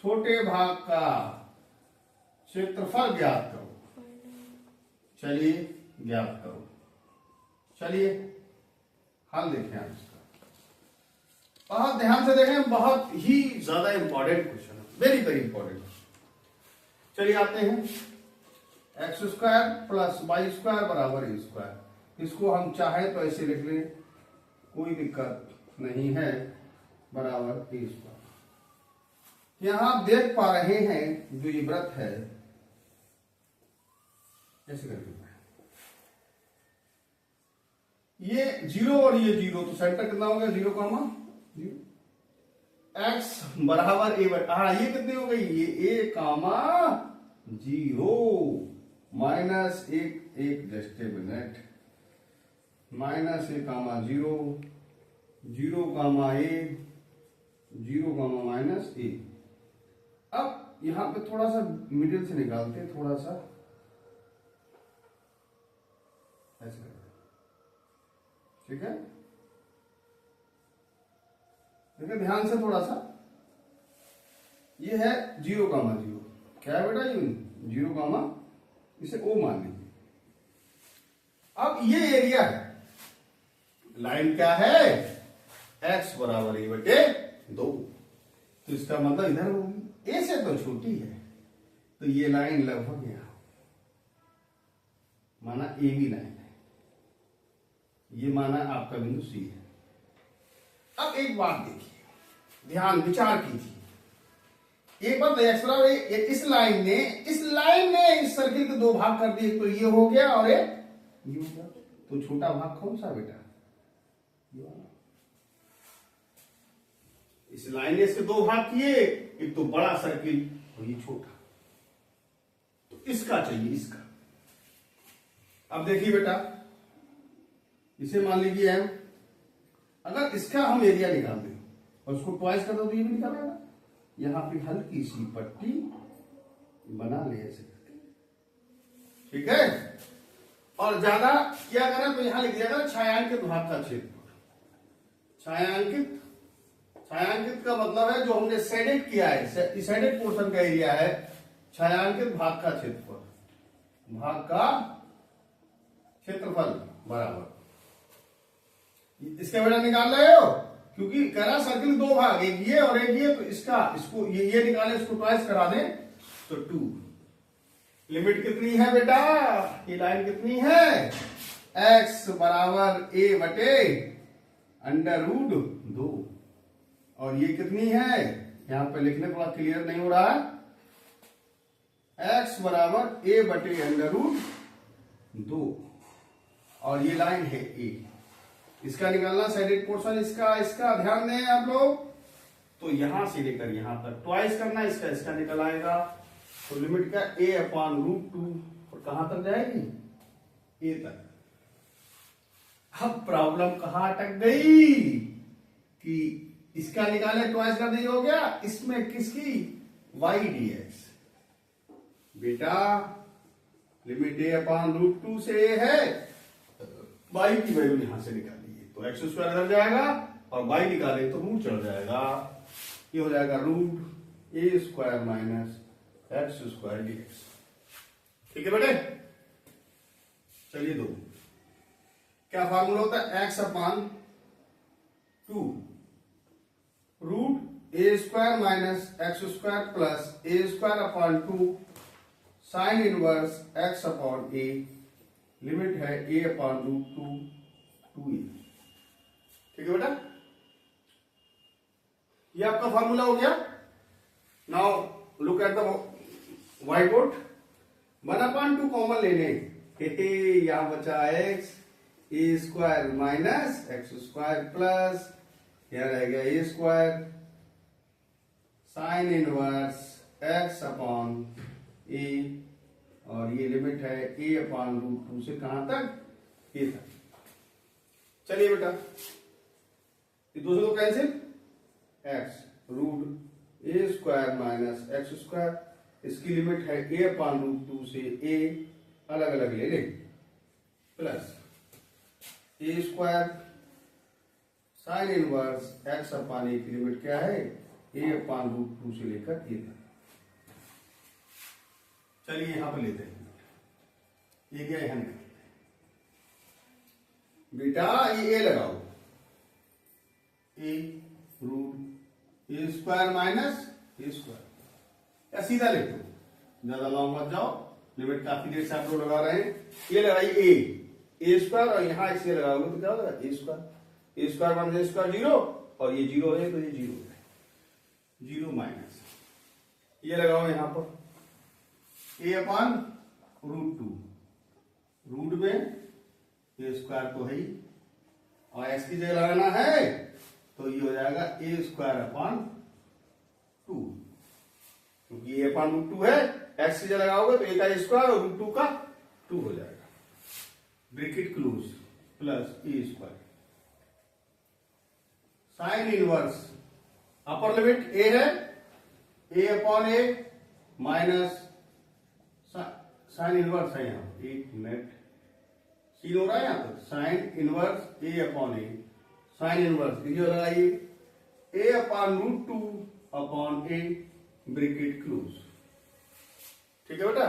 छोटे भाग का क्षेत्रफल ज्ञात करो। चलिए ज्ञात करो। चलिए हल देखें आप इसका, बहुत ध्यान से देखें, बहुत ही ज्यादा इंपॉर्टेंट क्वेश्चन है, वेरी वेरी इंपॉर्टेंट। चलिए आते हैं, x² प्लस y² बराबर a²। इसको हम चाहे तो ऐसे लिख लें, कोई दिक्कत नहीं है, बराबर a²। यहां आप देख पा रहे हैं जो ये व्रत है, ऐसे करके ये 0 और ये 0, तो सेंटर कितना हो गया? 0, 0। x बराबर a, ये कितनी हो गई? ये a, 0 minus 1 just a minute, minus a, 0 0, a 0, minus a। अब यहां पे थोड़ा सा मिडिल से निकालते हैं, थोड़ा सा ऐसे करते हैं, ठीक है? देखिए ध्यान से थोड़ा सा, ये है 0, 0। क्या है बेटा? ये 0, इसे O मान लीजिए। अब ये एरिया है, लाइन क्या है? x बराबर a/2, तो इसका मतलब इधर होगी, a से तो छोटी है, तो ये लाइन लगभग यहां, माना ए बी लाइन है, ये माना आपका बिंदु सी है। अब एक बात देखिए, ध्यान विचार कीजिए, एक बात x बराबर इस लाइन ने इस सर्किल के 2 भाग कर दिए, तो ये हो गया और ये हो गया, तो छोटा भाग कौन सा बेटा? ये वाला। इस लाइन ने इसके 2 भाग किए, एक तो बड़ा सर्किल और ये छोटा, तो इसका चाहिए, इसका। अब देखिए बेटा, इसे मान लीजिए हम, अगर इसका हम एरिया निकाल दें और उसको ट्वाइस कर दो तो ये भी निकाल आएगा। यहां पे हल्की सी पट्टी बना ले ऐसे करके, ठीक है? और ज्यादा क्या करें तो यहां लिख दिया था छायांकित भाग का क्षेत्रफल। छायांकित का मतलब है जो हमने शेडेड किया है, शेडेड पोर्शन का एरिया है, छायांकित भाग का क्षेत्रफल, भाग का क्षेत्रफल बराबर, इसका बेटा निकाल रहे हो, क्योंकि कह रहा सर्किल 2 भाग, एक ये और एक ये, तो इसको ये निकाले, इसको ट्वाइस करा दें तो 2। लिमिट कितनी है बेटा? ये लाइन कितनी है? x बराबर a/√2, और ये कितनी है? यहां पे लिखने थोड़ा क्लियर नहीं हो रहा है, x बराबर a/√2, और ये लाइन है a। इसका निकालना शेडेड पोर्शन, इसका ध्यान दें आप लोग, तो यहां से लेकर यहां तक ट्वाइस करना, इसका निकल आएगा, तो लिमिट का a/√2, और कहां तक जाएगी? a तक। अब प्रॉब्लम कहां अटक गई कि इसका निकाले ट्वाइस कर दिया, हो गया इसमें किसकी? y dx, बेटा लिमिट a अपॉन रूट 2 से a है, y की वैल्यू यहां से निकालिए तो एक्स स्क्वायर इधर जाएगा और y निकाले तो रूट चढ़ जाएगा, ये हो जाएगा root a square minus x square d x. ठीक है बेटे, चलिए दो, क्या फार्मूला होता है, x upon 2 root a square minus x square plus a square upon 2 sine inverse x upon a, limit है ए अपॉन रूट 2 2a। ठीक है बेटा, ये आपका फार्मूला हो गया। Now look at the white board, 1/2 common लेने, यहां बचा x a square minus x square plus यहां रह गया a square sine inverse x upon a, और ये लिमिट है ए अपॉन रूट 2 से कहां तक, ए तक। चलिए बेटा, ये दो से दो cancel, x root a square minus x square, इसकी लिमिट है ए अपॉन रूट 2 से ए, अलग अलग ले लें, plus a square sine inverse x upon a की लिमिट क्या है, ए अपॉन रूट 2 से लेकर ए तक। चलिए यहां पर लेते हैं, ये क्या यहां निकालते हैं बेटा, ये ए लगाओ, ए root a square minus a square, या सीधा ले लो, ज्यादा लॉन्ग मत जाओ, लिमिट काफी देर से आप लोग लगा रहे हैं। ये लगाइए ए स्क्वायर और यहां इसे लगाओगे तो क्या होगा, ए square, A square minus a square 0, और ये 0 है तो ये 0 है, 0 माइनस, ये लगाओ यहां पर ए अपॉन रूट 2, रूट में ए स्क्वायर तो है ही, और एक्स की जगह लगाना है तो ये हो जाएगा ए स्क्वायर अपॉन 2, क्योंकि ए अपॉन रूट 2 है, एक्स की जगह लगाओगे तो ए का स्क्वायर और रूट 2 का 2 हो जाएगा, bracket close, plus a square sine inverse, upper limit a है, a upon a minus sine inverse है यहां, एक मिनट सीन हो रहा है यहां पर, साइन इनवर्स ए अपॉन ए, साइन इनवर्स ये लगाइए ए अपॉन रूट 2 अपॉन ए, ब्रैकेट क्लोज। ठीक है बेटा,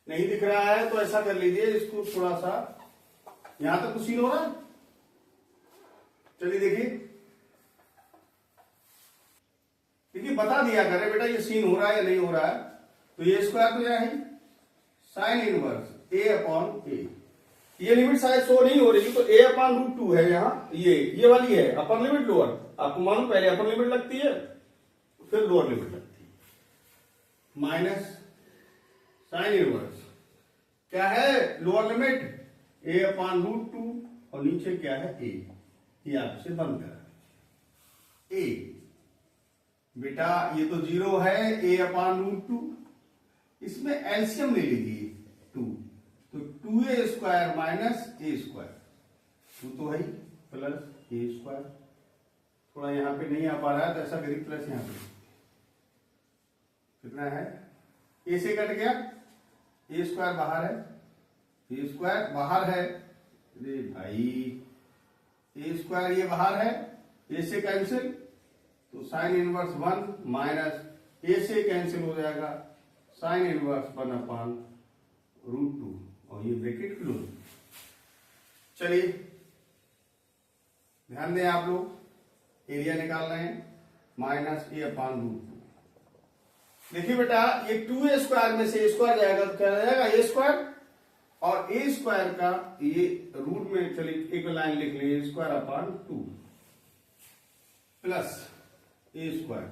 नहीं दिख रहा है तो ऐसा कर लीजिए, इसको थोड़ा सा यहां तक कुछ सीन हो रहा है, चलिए देखिए, देखिए बता दिया करे बेटा ये सीन हो रहा है या नहीं हो रहा है, तो ये स्क्वायर तो यहां है sine inverse A upon a, ये लिमिट शायद शो नहीं हो रही, तो ए अपॉन रूट 2 है यहां, ये वाली है अपर लिमिट लोअर, आपको मालूम पहले अपर लिमिट लगती है फिर लोअर लिमिट लगती है, माइनस साइन इनवर्स क्या है, लोअर लिमिट ए अपॉन रूट 2 और नीचे क्या है ए, ये आपसे बंद करा ए, बेटा ये तो 0 है, ए अपॉन रूट 2, इसमें एलसीएम ले लीजिए 2, तो 2a square minus a square, 2 तो है प्लस ए स्क्वायर, थोड़ा यहां पे नहीं आ पा रहा है तो ऐसा करिए प्लस यहां पे कितना है, ए से कट गया, ए स्क्वायर बाहर है, ए स्क्वायर बाहर है, अरे भाई ए स्क्वायर ये बाहर है, ए से कैंसिल, तो साइन इनवर्स 1 माइनस ए से कैंसिल हो जाएगा साइन इनवर्स 1 अपॉन रूट 2, और ये ब्रैकेट क्लोज। चलिए ध्यान दें आप लोग, एरिया निकाल रहे हैं, माइनस ए अपॉन रूट 2, देखिए बेटा ये 2a स्क्वायर में से ए स्क्वायर जाएगा तो क्या जाएगा ए स्क्वायर, और ए स्क्वायर का ये रूट में, चलिए एक लाइन लिख लीजिए, square upon 2 plus a square,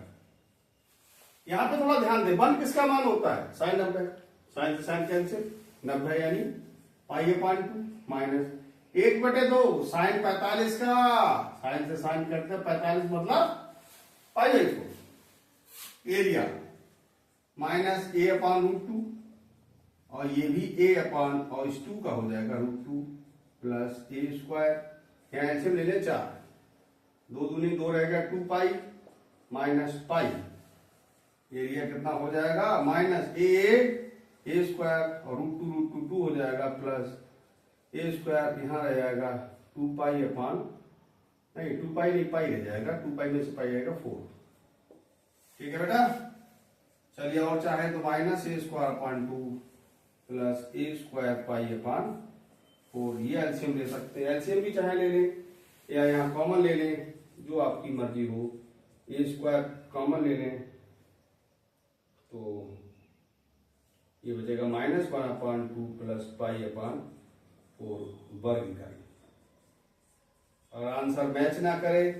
यहां पे थोड़ा ध्यान दें, 1 किसका मान होता है, साइन 90, साइन से साइन कैंसिल, 90 यानी पाई अपॉन 2 माइनस 1/2 साइन 45 का, साइन से साइन करते 45 मतलब पाई 4, एरिया माइनस ए अपॉन रूट 2, और ये भी ए अपॉन और इस 2 का हो जाएगा रूट 2 प्लस ए स्क्वायर, यहां एलसीएम ले लें 4, 2 दूनी 2 रहेगा 2 पाई माइनस पाई, एरिया कितना हो जाएगा माइनस ए स्क्वायर और रूट टू हो जाएगा प्लस ए स्क्वायर यहाँ रह जाएगा 2 पाई अपान नहीं 2 पाई नहीं पाई रह जाएगा 2 पाई में से पाई आएगा 4। ठीक है बेटा। चलिए और चाहे तो minus a square upon 2 plus a square pi अपान 4। ये एलसीएम ले सकते हैं, एलसीएम भी चाहे ले लें या यहाँ कॉमन ले लें, जो आपकी मर्जी हो। ए स्क्वायर कॉमन ले लें तो ये बचेगा -1/2 प्लस पाई अपान 4 वर्ग इकाई। और आंसर मैच ना करे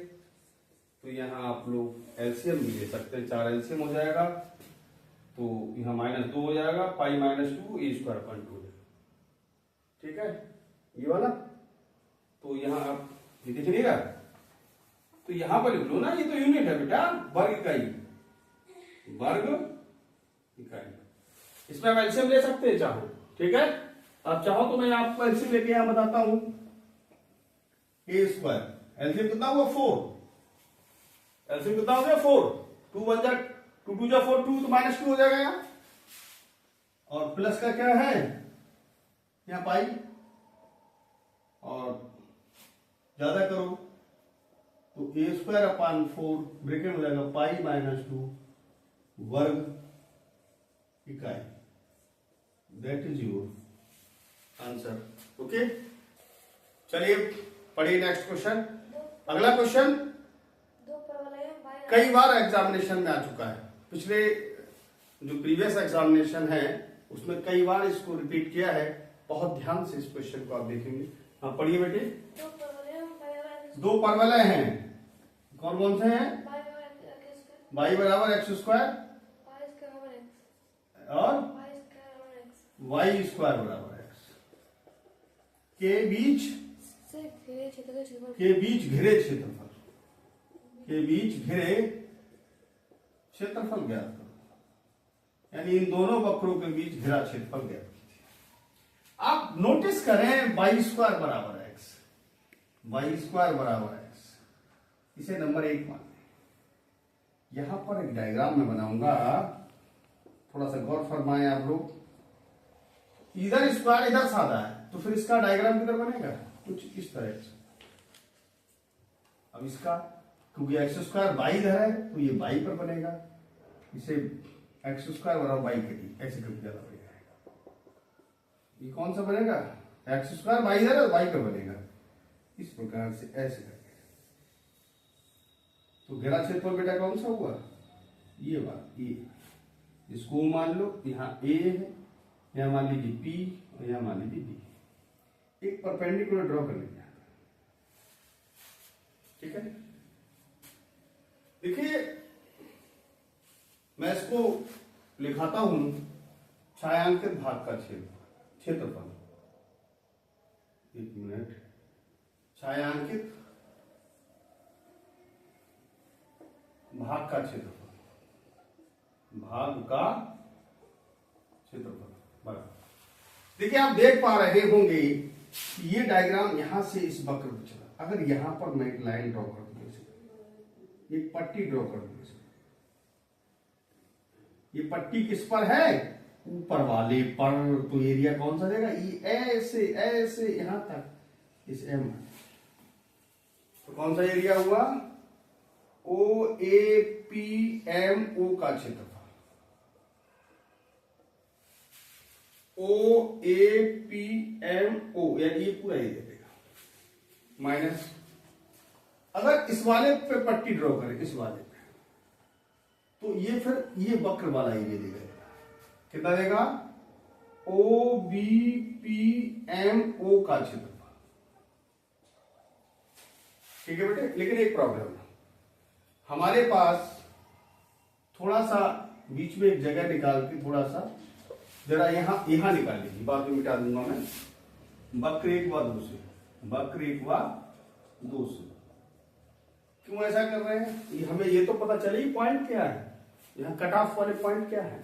तो यहाँ आप लोग एलसीएम भी ले सकते हैं, 4 एलसीएम हो जाएगा तो यहाँ -2 हो जाएगा, पाई -2 ए स्क्वायर अपान 2। ठीक है ये वाला। तो यहाँ आप ये दिख नहीं रहा तो यहाँ पर लिख लो ना, ये तो यूनिट है बेटा, वर्ग इकाई, वर्ग इकाई। इसमें आप एलसीएम ले सकते हैं चाहो। ठीक है, आप चाहो तो मैं आपको एलसीएम लेके यहां बताता हूं। ए स्क्वायर एलसीएम कितना हुआ 4, एलसीएम कितना हो गया 4, 2 1 जा 2 2 जा 4, 2 तो -2 हो जाएगा यहाँ। और प्लस का क्या है यहाँ पाई, और ज्यादा करो तो ए स्क्वायर अपान 4 ब्रैकेट हो जाएगा पाई -2 वर्ग इकाई। That is your answer. Okay, चलिए पढ़िए नेक्स्ट क्वेश्चन। अगला क्वेश्चन कई बार एग्जामिनेशन में आ चुका है, पिछले जो प्रीवियस एग्जामिनेशन है उसमें कई बार इसको रिपीट किया है। बहुत ध्यान से इस क्वेश्चन को आप देखेंगे। हाँ पढ़िए बेटे। दो परवलय हैं, कौन कौन से हैं? y बराबर एक्स स्क्वायर और y स्क्वायर बराबर एक्स के बीच घिरे क्षेत्रफल, के बीच घिरे क्षेत्रफल ज्ञात करो। यानी इन दोनों वक्रों के बीच घिरा क्षेत्रफल ज्ञात कीजिए। आप नोटिस करें y स्क्वायर बराबर एक्स, y स्क्वायर बराबर एक्स, इसे नंबर 1 मान लें। यहां पर एक डायग्राम में बनाऊंगा, थोड़ा सा गौर फरमाएं आप लोग। इधर स्क्वायर इधर सादा है तो फिर इसका डायग्राम किधर बनेगा, कुछ इस तरह से। अब इसका क्योंकि एक्स स्क्वायर बाई इधर है तो ये बाई पर बनेगा, इसे एक्स स्क्वायर बराबर बाई करिए, ऐसे करके ज्यादा बनेगा। ये कौन सा बनेगा, एक्स स्क्वायर बाई इधर है बाई पर बनेगा, इस प्रकार से ऐसे करके। तो घेरा क्षेत्रफल बेटा कौन सा हुआ, ये बात, ये इसको मान लो, यहाँ ए है, यहाँ मान लीजिए पी और यहाँ मान लीजिए डी। एक परपेंडिकुलर ड्रॉ कर लीजिए। ठीक है, देखिए मैं इसको लिखाता हूं छायांकित भाग का क्षेत्रफल। एक मिनट, छायांकित भाग का क्षेत्रफल, भाग का क्षेत्रफल बराबर। देखिए आप देख पा रहे होंगे कि ये डायग्राम यहां से इस वक्र पर चला। अगर यहां पर मैं एक लाइन ड्रॉ कर दूं, एक पट्टी ड्रॉ कर दूं, ये पट्टी किस पर है, ऊपर वाले पर, तो एरिया कौन सा देगा, ये ऐसे ऐसे यहां तक इस एम, तो कौन सा एरिया हुआ, ओ ए पी एम ओ का क्षेत्रफल। ओ ए पी एम ओ, यानी ये पूरा एरिया देगा माइनस। अगर इस वाले पे पट्टी ड्रॉ करें, इस वाले पे, तो ये फिर ये वक्र वाला एरिया देगा। कितना देगा, O B P M O का क्षेत्रफल। ठीक है बेटे, लेकिन एक प्रॉब्लम है, हमारे पास थोड़ा सा बीच में एक जगह निकाल के थोड़ा सा जरा यहां निकाल लीजिए, बाद में मिटा दूंगा मैं। वक्र 1 व 2 से, वक्र 1 व 2 से। क्यों ऐसा कर रहे हैं, हमें ये तो पता चले पॉइंट क्या है, यहाँ कट ऑफ वाले पॉइंट क्या है,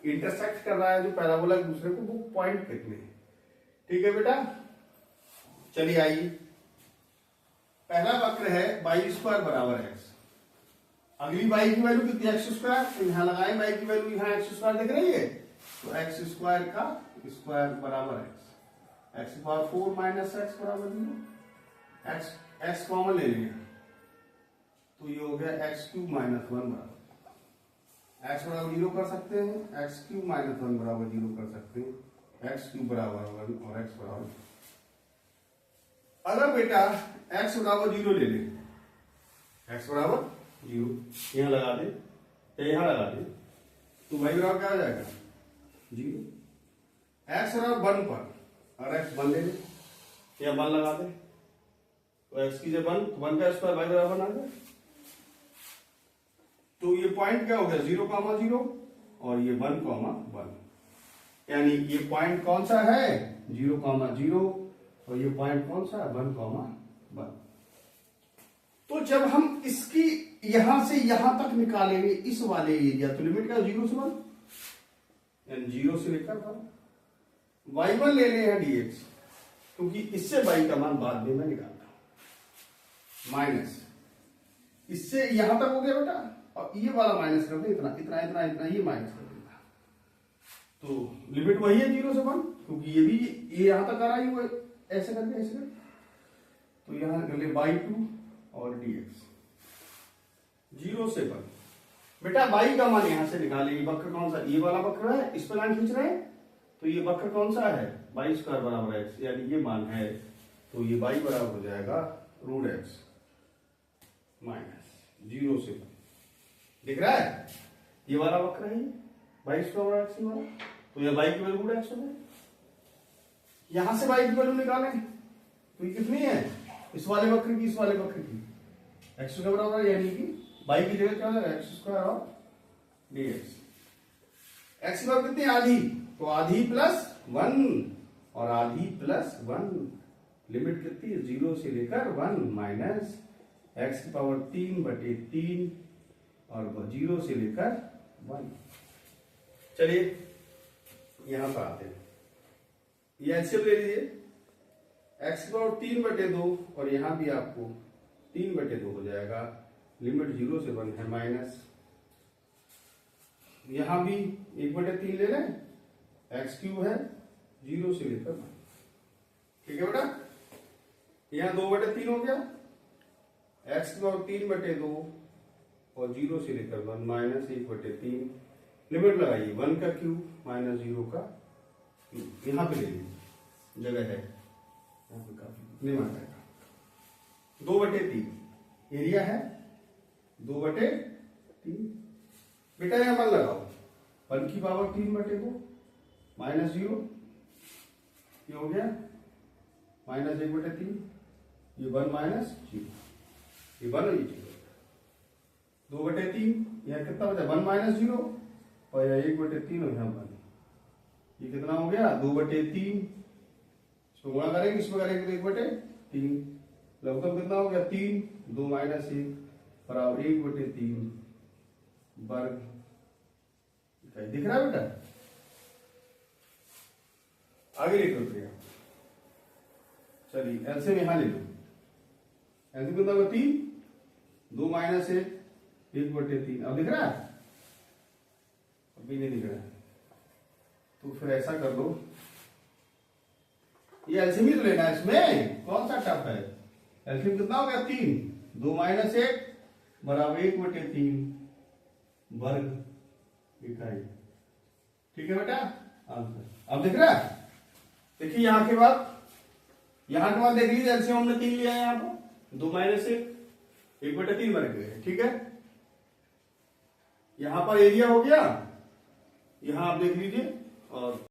इंटरसेक्ट कर रहा है जो पैराबोला एक दूसरे को, वो पॉइंट कितने हैं। ठीक है बेटा, चलिए आइए। पहला वक्र है y स्क्वायर बराबर एक्स, अगली y की वैल्यू कितनी एक्स स्क्वायर, तो यहाँ लगाए y की वैल्यू, यहाँ एक्स स्क्वायर दिख रही है, तो एक्स स्क्वायर का स्क्वायर बराबर एक्स पावर 4 माइनस एक्स बराबर 0, एक्स कॉमन ले लिया तो ये हो गया एक्स क्यूब माइनस 1 बराबर एक्स बराबर 0 कर सकते हैं, एक्स क्यूब माइनस 1 बराबर 0 कर सकते हैं, एक्स क्यूब बराबर 1 और एक्स बराबर। अगर बेटा एक्स बराबर 0 ले ले, एक्स बराबर 0 यहाँ लगा दे या यहाँ लगा दे तो y बराबर क्या हो जाएगा 0। एक्स बराबर 1 पर और एक्स 1 ले ले या 1 लगा दे तो एक्स की जब 1 तो 1 का स्क्वायर y बराबर 1 आ गया। तो ये पॉइंट क्या हो गया 0,0 और ये 1,1, यानी ये पॉइंट कौन सा है 0,0 और ये पॉइंट कौन सा है 1,1। तो जब हम इसकी यहां से यहां तक निकालेंगे इस वाले एरिया, तो लिमिट क्या 0 से 1, यानी 0 से लेकर 1 y1 ले ले हैं dx, क्योंकि इससे y का मान बाद में मैं निकालता हूं, माइनस इससे यहां तक हो गया बेटा, और ये वाला माइनस कर दे, इतना इतना इतना इतना ये माइनस कर देगा, तो लिमिट वही है 0 से 1, क्योंकि ये भी ये यहां तक आ रहा है, वो ऐसे करके ऐसे करके, तो यहां कर ले y2 और dx 0 से 1। बेटा y का मान यहां से निकाले, ये वक्र कौन सा, ये वाला वक्र है, इस पर लाइन खींच रहे हैं, तो ये वक्र कौन सा है y स्क्वायर बराबर x, यानी ये मान है, तो ये y बराबर हो जाएगा √x माइनस 0 से 1। दिख रहा है ये वाला वक्र है y स्क्वायर बराबर x वाला, तो ये y की वैल्यू √x हो गया। यहां से y की वैल्यू निकालें तो ये कितनी है, इस वाले वक्र की, इस वाले वक्र की x के बराबर, यानी कि y की जगह क्या हो जाएगा एक्स स्क्वायर और dx। x की वैल्यू कितनी आधी, तो आधी प्लस 1 और आधी प्लस 1, लिमिट कितनी है 0 से लेकर 1 माइनस x की पावर 3/3 और 0 से लेकर 1। चलिए यहां पर आते हैं, ये एलसीएम ले लीजिए, x की पावर 3/2 और यहां भी आपको 3/2 हो जाएगा, लिमिट 0 से 1 है माइनस, यहां भी 1/3 ले लें, एक्स क्यूब है 0 से लेकर 1, ठीक है बेटा। यहां 2/3 हो गया, एक्स की पावर 3/2 और 0 से लेकर 1 माइनस 1/3, लिमिट लगाइए 1 का क्यूब माइनस 0 का क्यूब, यहां पे ले लीजिए जगह है, यहाँ पे काफी नहीं मार जाएगा, 2/3 एरिया है 2/3, बेटा यहां मन लगाओ 1 की पावर 3/2 माइनस 0, ये हो गया माइनस 1/3, ये 1 माइनस 0, ये 1 और ये 0, 2/3, यह कितना बचा 1 माइनस 0 और यह 1/3 और यहाँ 1, ये कितना हो गया 2/3, इसको गुणा करेंगे, इसमें करेंगे तो 1/3, लगभग कितना हो गया 3, 2 माइनस 1 बराबर 1/3 वर्ग। दिख रहा है बेटा, आगे लिखो प्रक्रिया, चलिए एलसीएम यहां ले लो, एलसीएम कितना होगा 3, 2 माइनस 1 1/3, अब दिख रहा है, अभी नहीं दिख रहा है, तो फिर ऐसा कर लो, ये एलसीएम ही तो लेना है, इसमें कौन सा टफ है, एलसीएम कितना हो गया 3, 2 माइनस 1 बराबर 1/3 वर्ग इकाई, ठीक है बेटा आंसर। अब दिख रहा है, देखिए यहां के बाद देख लीजिए, एलसीएम हमने 3 लिया है, यहां पर 2 माइनस 1 1/3 वर्ग है, ठीक है। यहां पर एरिया हो गया, यहां आप देख लीजिए, और